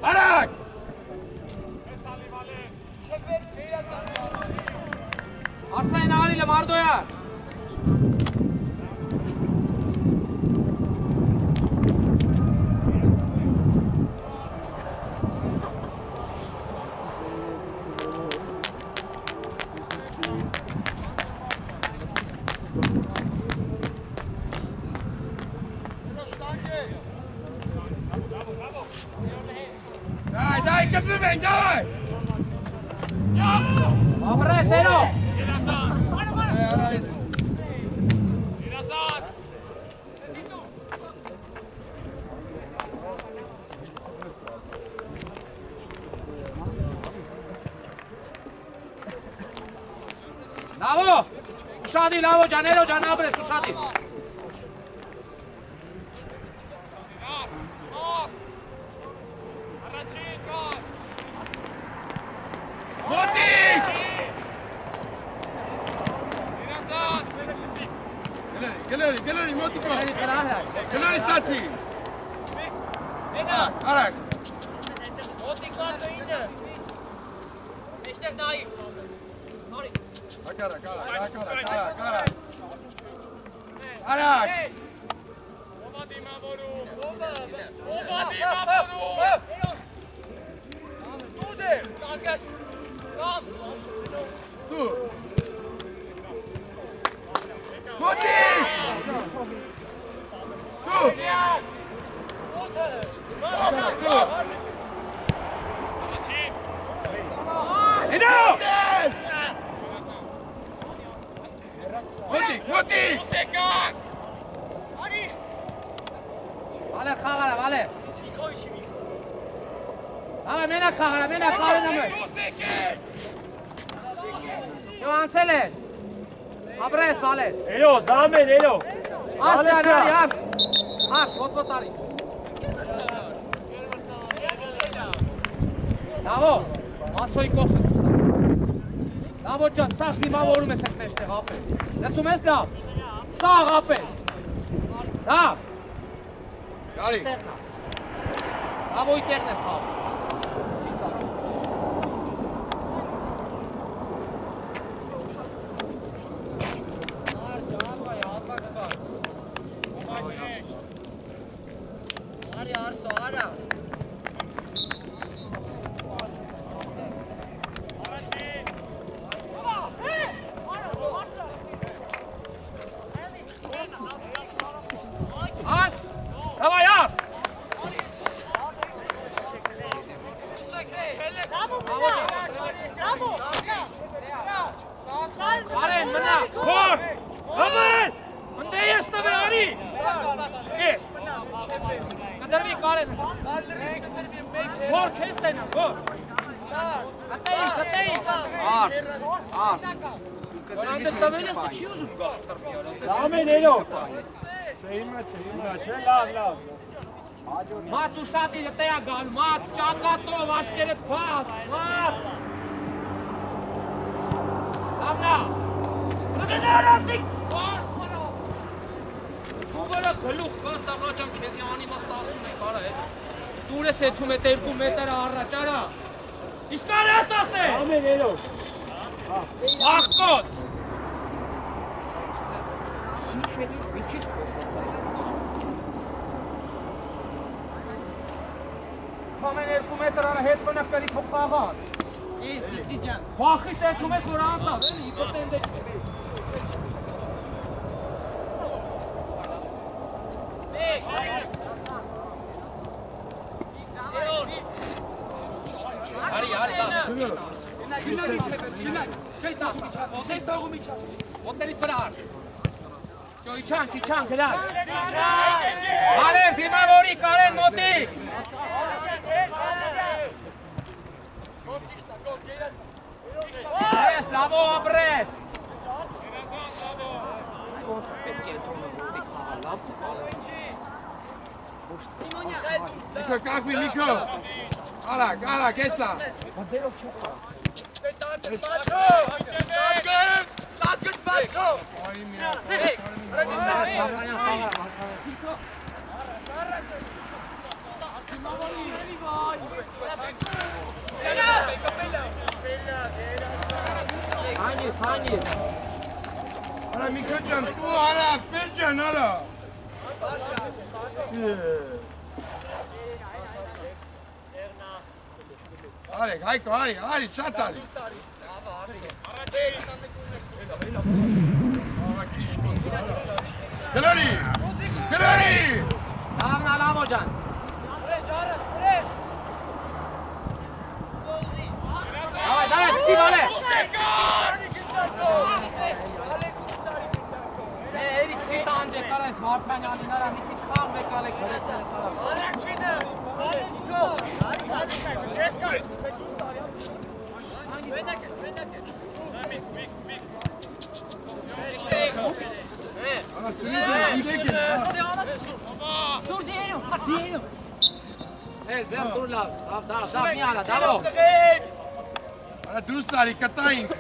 Arak! Արսային աղալիլը մարդոյա։ Дай, капюмен, давай! Ապրես երո։ Լավո, ուշադի, լավո ջան, երո ջան, ապրես, ուշադի։ Գելերի, մոտիկո։ Գելերի ստացի։ Արակ։ Մոտիկվածը ինը։ Մեջտեղ նայի։ Նորի։ Արակ։ Արակ։ Ովա դիմավորում։ Ովա դիմավորում։ Դուդե։ Կանգատ։ Կամ։ Դու։ Մոտի։ Դու։ Հետո։ Մոտի։ Վալեր խաղարա, վալեր։ Աղա, մենակ խաղարա, մենակ խաղարեն ամես։ Եվ անցել ես։ Ապրես, վալեր։ Էլո, զամեն, էլո։ Արս ճան, արի, արս։ Արս, ոտվոտ արի։ Լավո, մացոյի կողքը կուսա։ Լավո ճան, սաղ դիմավորում ես այդ մեջտեղ ապել։ Լսում ես լավ։ Սաղ ապել։ Լավ։ Գարի։ Լավոյի տեղն ես խաղ։ Դրվի կարեն։ Որ քեզ տենա, որ։ Կտեին։ Արս։ Որանդը տվել ես, չի ուզում գաղթարմի արաս։ Լավ են էլո։ Չէ հիմա, Չէ, լավ։ Մաց ու շատ իրը տեա գալ, մաց, ճակատով, աշկերդ բաց, մաց։ Լավնա։ Ռջեն արասիկ։ Ուվարա գլուխ կա տաղաճամ քեզի անիմաստ ասում ենք արա է։ Դուր ես եթում է 2 մետր առաջ արա։ Իսկ ար ես ասե։ Ամեն էլով։ Աղկոտ։ Սինչելի վիչից խոսես այս։ Ամեն 2 մետր արա հետ բնակ կրի քո խաղան։ Իսի ջան։ Բախի տեթում ես որ անտավ, էլի, իպոտեն դեչ։ Ոտերի պրար Չոյչան, գլար Արեր, դիմավորի, կարեն մոտի Ես, լավո ապրես Ոնց պետք է դրոնը մոտի խաղա, լավ Միկո, կախվի, Միկո Արագ, եսա Բանդերով չես խաղա Այ մի Հանիր Արա Միկո ջան, ու արա, պեր ջան, արա Արեք, Հայկո, արի, շատ արի Գլորի Լավնա, լավո ջան Դարայ, սկսի վալե Էրիկ չի տանջ է կարայս Մարփանյանին արա մի քիչ խաղ մեկալ եք Զեմ դուր լավ, դավ, մի արա, դավո Արա դուս արի, կտայինք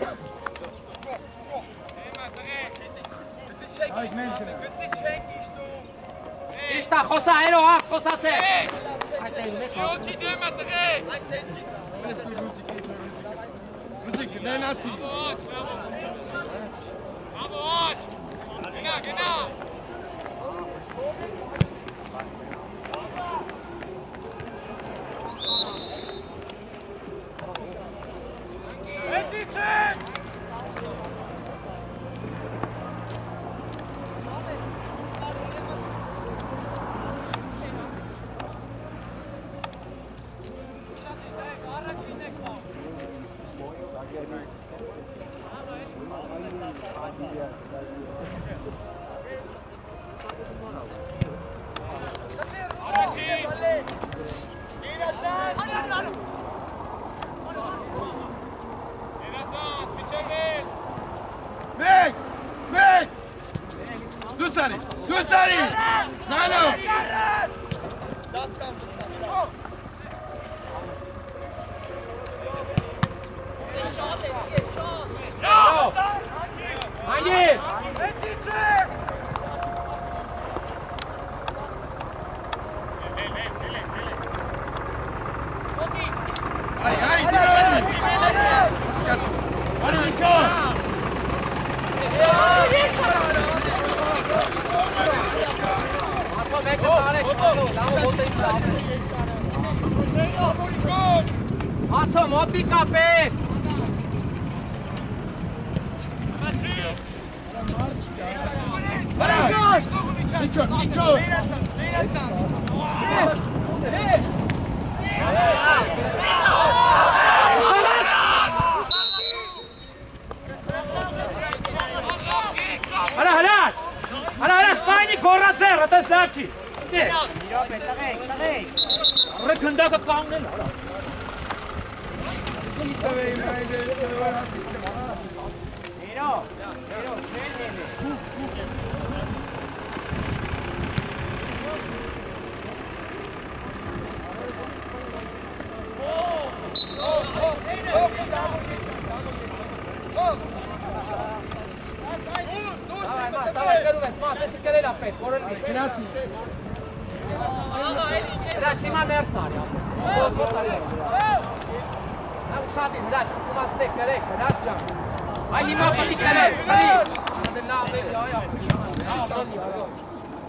Այք մեզ գնա Իշտա, խոսա, հերո, արս, խոսաց է Ռուծիկ, նենացի Գնա Մեկ Դուս արի Նանո Հանիր Արի Միկո Մացո, մոտի կապետ Միկո Արա, սպայնի կորած է, ռտես լավ չի Հայտնի։ Ռը գնդակը կանգնել, հələ։ Давай, Գերուվես, մաց, եսի կերել ապետ, որել մի։ Հրաչ, հիմա ներս արի ապես։ Նա ուշադին, հրաչ, կումացտեք կերեք, հրաչ ճան։ Այ հիմա պտի կերես, տրի։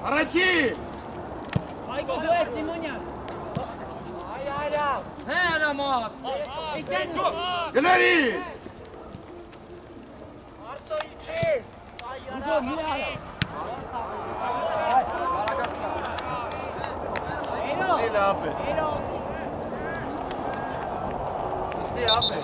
Առաջի։ Այգո դու ես Սիմոնյան։ Այ այրա։ Հե անամաս։ Գների։ Արսոյի չի։ Ուզո մի արա։ Ստիլ ապե։ Ստի ապե։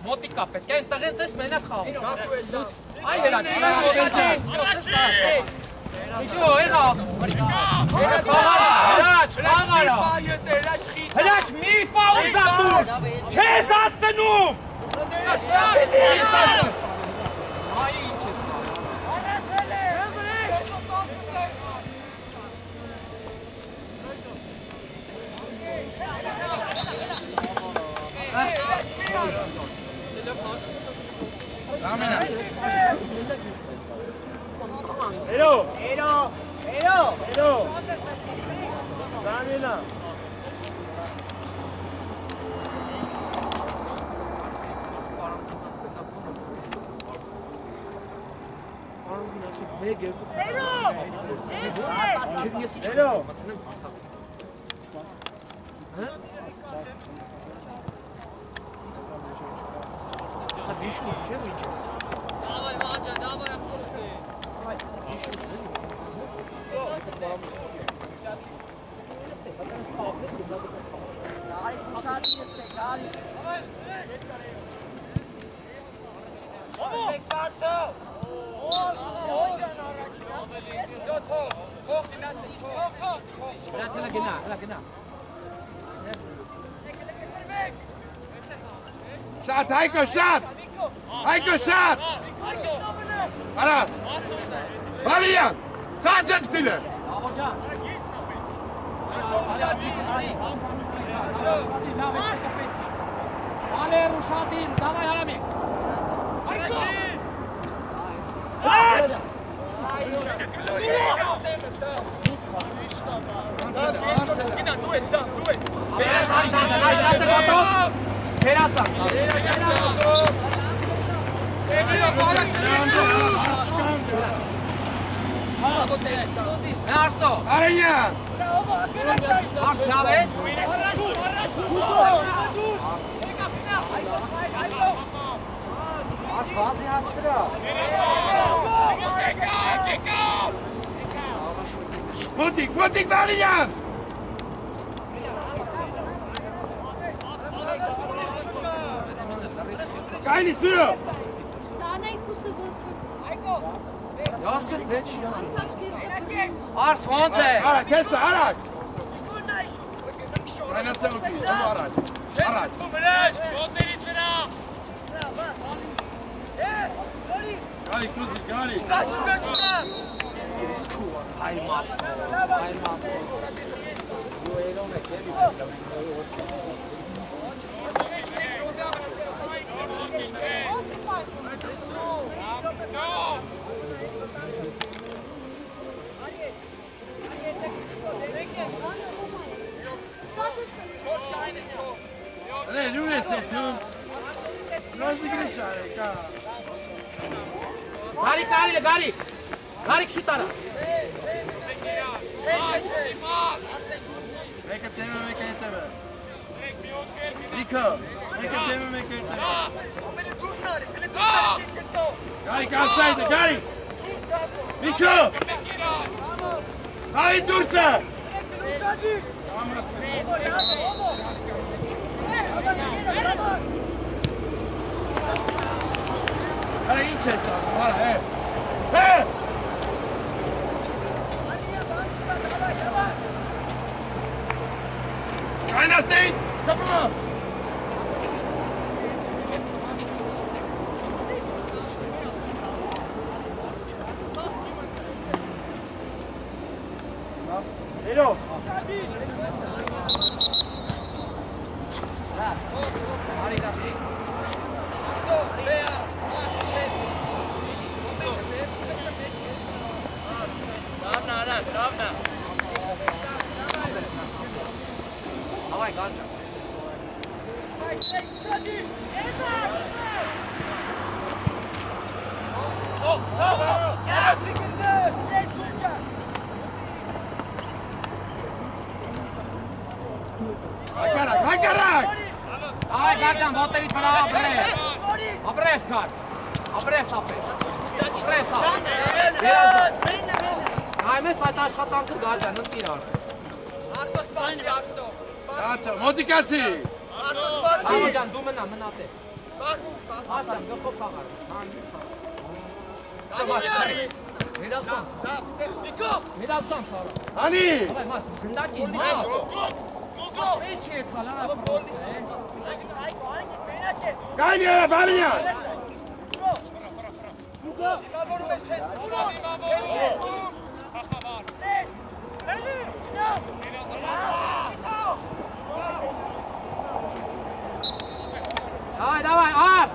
Մոտիկ կապետ, կեն տղեն տես մենակ խաղում։ Այ հերաչ, Ինչո, եղավ։ Հրաչ, մի պաուզա դուր, չես ասնում։ Այ ինչ ես։ Ero! Daniela! Давай, Вадя, давай, Shot, Heiko, shot! Heiko, shot! Ara! Marian! Kaçak stile! Ale, Rushatin, давай, Arami! Arso! Araya! Ars, լավ ես? Վազի հասցրա։ Մոտիկ Վարինյան։ Կայնի սուրը։ Սանային կուսը ոցը։ Ասեն ձետ չի Արս ոնց է։ Արա, կեսը, արակ։ Կայնացը ուկի, ճմու առաջ։ Առաջ։ Գարի, կուզի, գարի։ Այ մաս։ Դու երոմ եք էլի։ Ρε, ջուրես է թում։ Ռոզի գրիշար է, կա։ Գարի քշի տարա։ Մեկը դեմը, մեկը հետևը։ Միկը, մեկը դեմը, մեկը հետևը։ Գարի, կասայդը, գարի։ Միկը։ Հայ դուրսը։ Արա ինչ ես անում, արա, Կայնաստեին, կպումը։ Երով։ Давай, Ганжа. Հայկարակ։ Давай, Ганжан, ոտերից վրա ապրես։ Ապրես, կար։ Ապրես, ապեր։ Ապրես, ապեր։ Այ մեզ այդ աշխատանքը Ганжան, ընտիր արդեն։ Ացա, մոտիկացի։ Աղջան, դու մնա տե։ Աղջան, գլխով խաղար։ Միրասան, Սարա։ Հանի։ Ավայ, մաս, գնդակի, մաս։ Մեջ է կալանա պրոստ է։ Կայնի է, բարինյան։ Давай, Арс!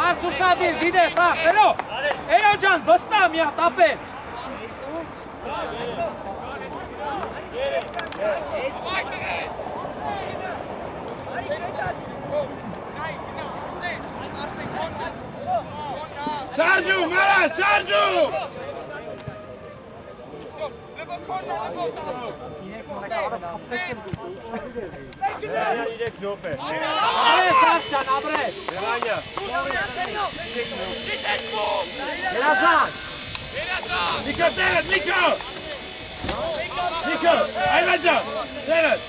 Արս ուշադիր, դիդես, արս, էրո ջան, վստա մի հատ ապել։ Շարժու, մարա, շարժու։ Ապրես, արս ջան, ապրես։ Երասան։ Նիկո, տերդ, Նիկո։ Նիկո, այլվազան, տերդ։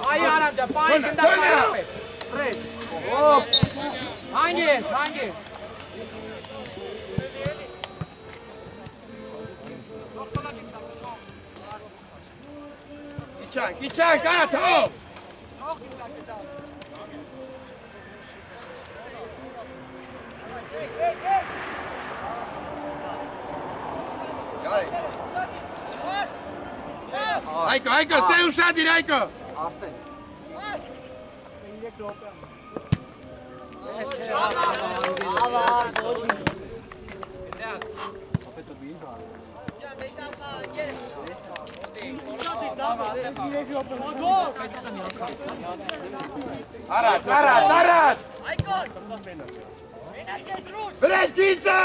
Այ արամ ջան, պային գնդակ պայր ապել։ Պրես։ Հանգի ես, հանգի։ Իչան, կարա թող։ Այկո, ստե ուշադիր, այկո։ Արսեն։ Առաջ։ Վրես դիցը։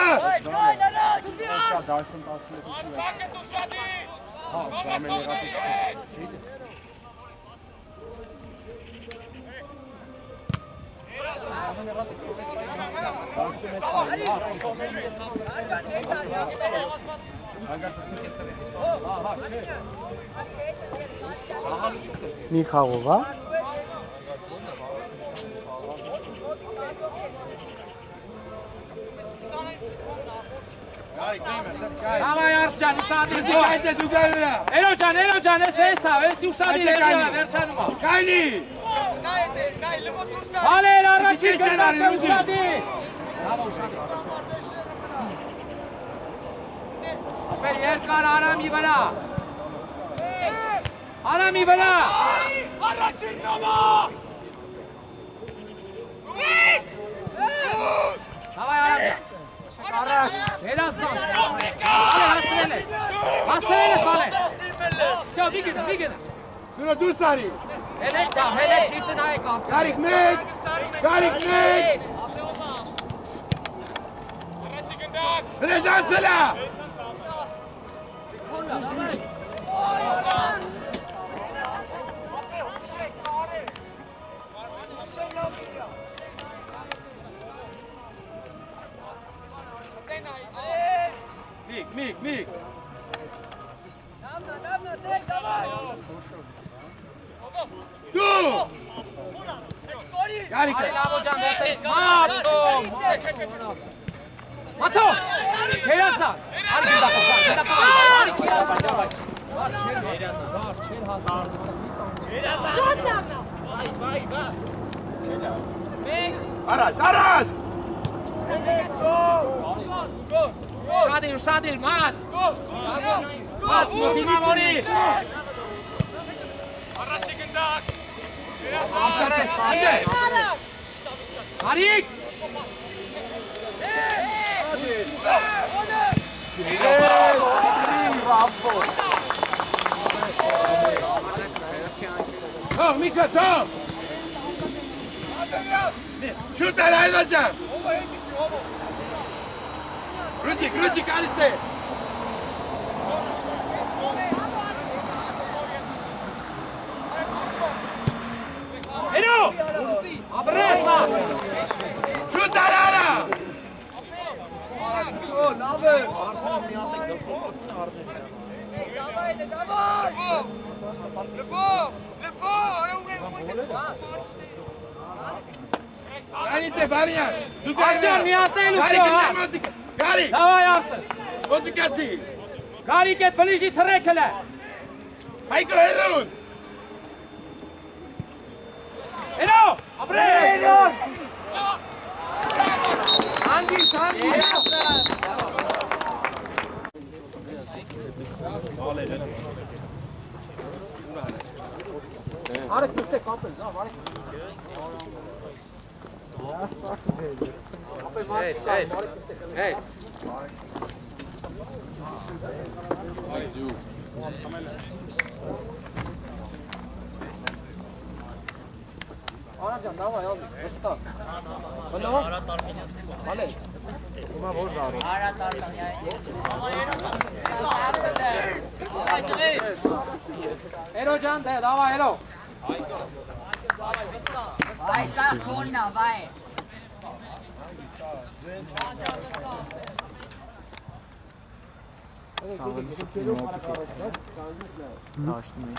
դաշտում 16-ի։ Բակը դու շատի։ Հա, ամեն եղած է։ Ամեն եղած է սկսես բայ։ Մի խաղով, հա։ Davay Arscan, usadil Dու գայտե, դու գայ վրա։ Elo jan, ես էսա, էսի ուշադիր էլի վերջանում է։ Գայնի։ Հալեր առաջին գնդակը ուշադիր։ Լավ ուշադիր։ Ապեր երկար Արամի վրա։ Արամի վրա։ Առաջին նոմա։ Davay Aram։ Առաջ, հերասան։ Հասրել ես։ Հասրել ես, հալեր։ Всё, բիգին։ Դու դու սարի։ Հելեք գիծն այք ասել։ Գարիկ մեկ։ Գարիկ մեկ։ Առաջի գնդակ։ Ռեզանցելա։ Միգ։ Դու։ Գարիկ։ Լավո ջան, որտե՞ղ Մաթո։ Հերասան։ Արի գնդակը։ Առաջ։ Շադիր, մած։ Մած, մոտիմամորի։ Առաջի գնդակ։ Ամչարես, Արիկ։ Թող, Միկա, թող։ Շուտ էր այլվազյան։ Ռուջիկ, արիստե։ Էնո։ Աբրեսա։ Շուտ էր արա։ Գարիտե, վարյան։ Դու Աշյան, մի ատել ու սյո, հա։ Գարիկ։ Davay Arslan. Ոդիկացի։ Գարիկ էդ բլիժի թրեքել է։ Հայկո հերուն։ Էնո, աբրես։ Հանդիս։ Արեք մստե կապել, զավ, արեք։ Hey. Անջան, դավայ, ալիս, վստակ։ Հլո։ Հալեր։ Ումա որ դարում։ Էրո ջան, դե, դավայ, էրո։ Vai, sa khonna, vai. Դաշտում է։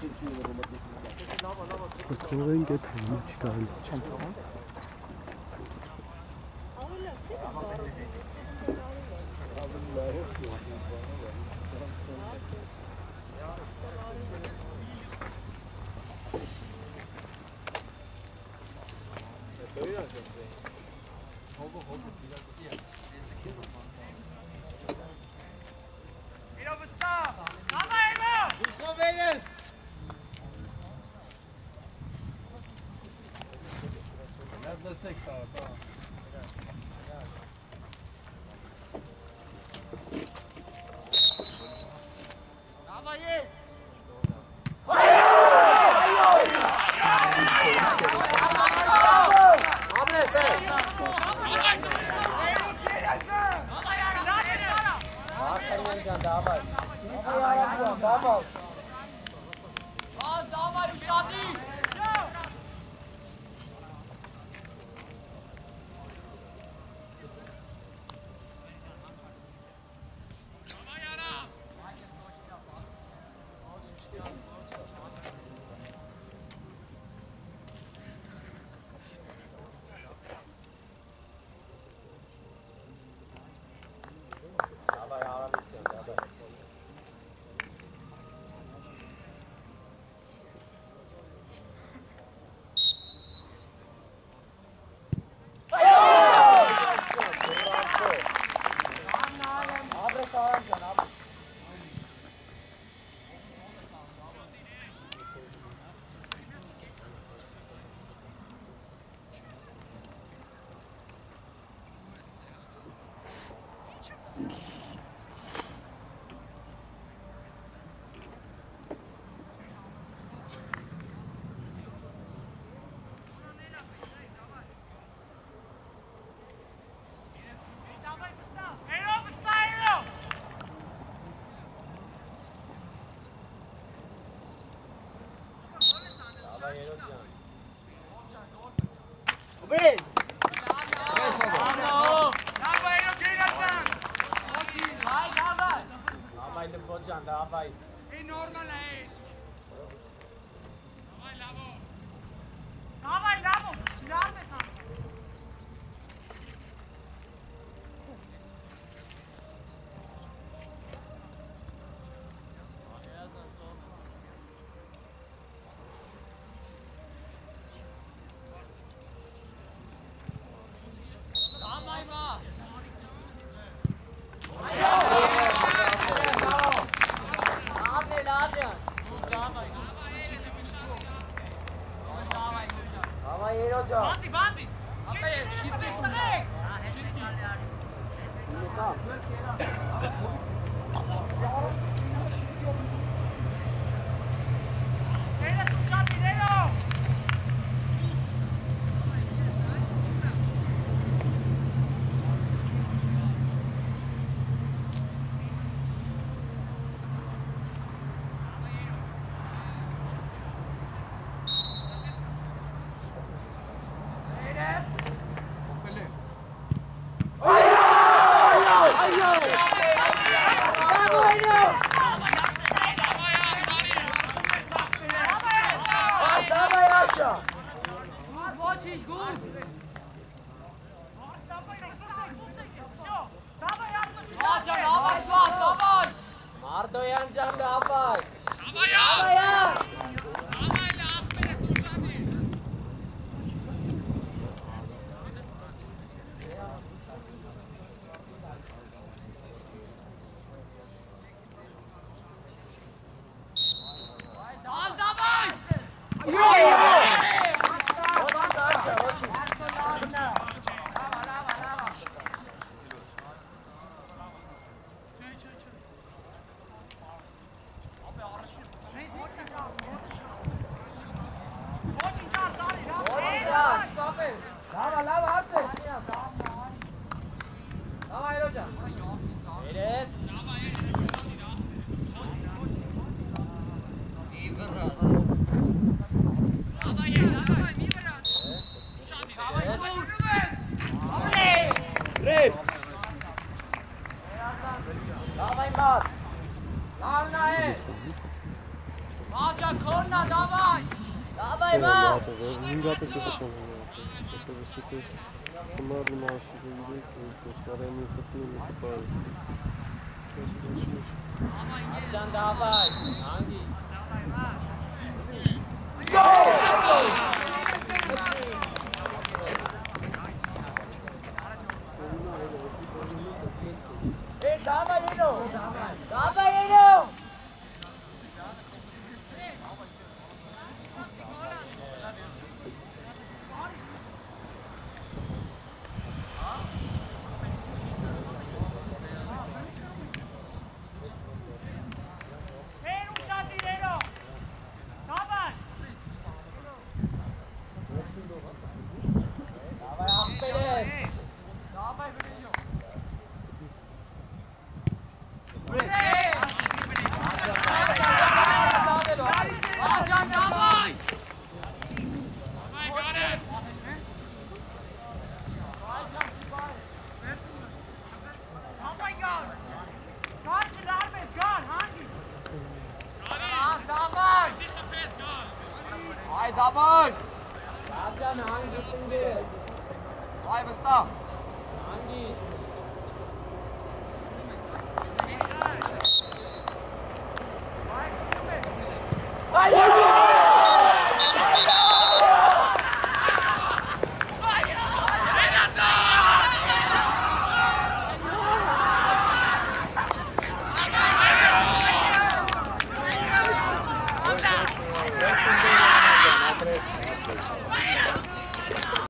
Որտեղ են գետ հիմա չկան։ Չեմ թողում։ давай. Давай. Давай, Ушади! Давай. È normale. Давай, Лаво. Давай, Лаво. Лаво. Hey! Այ վստահ։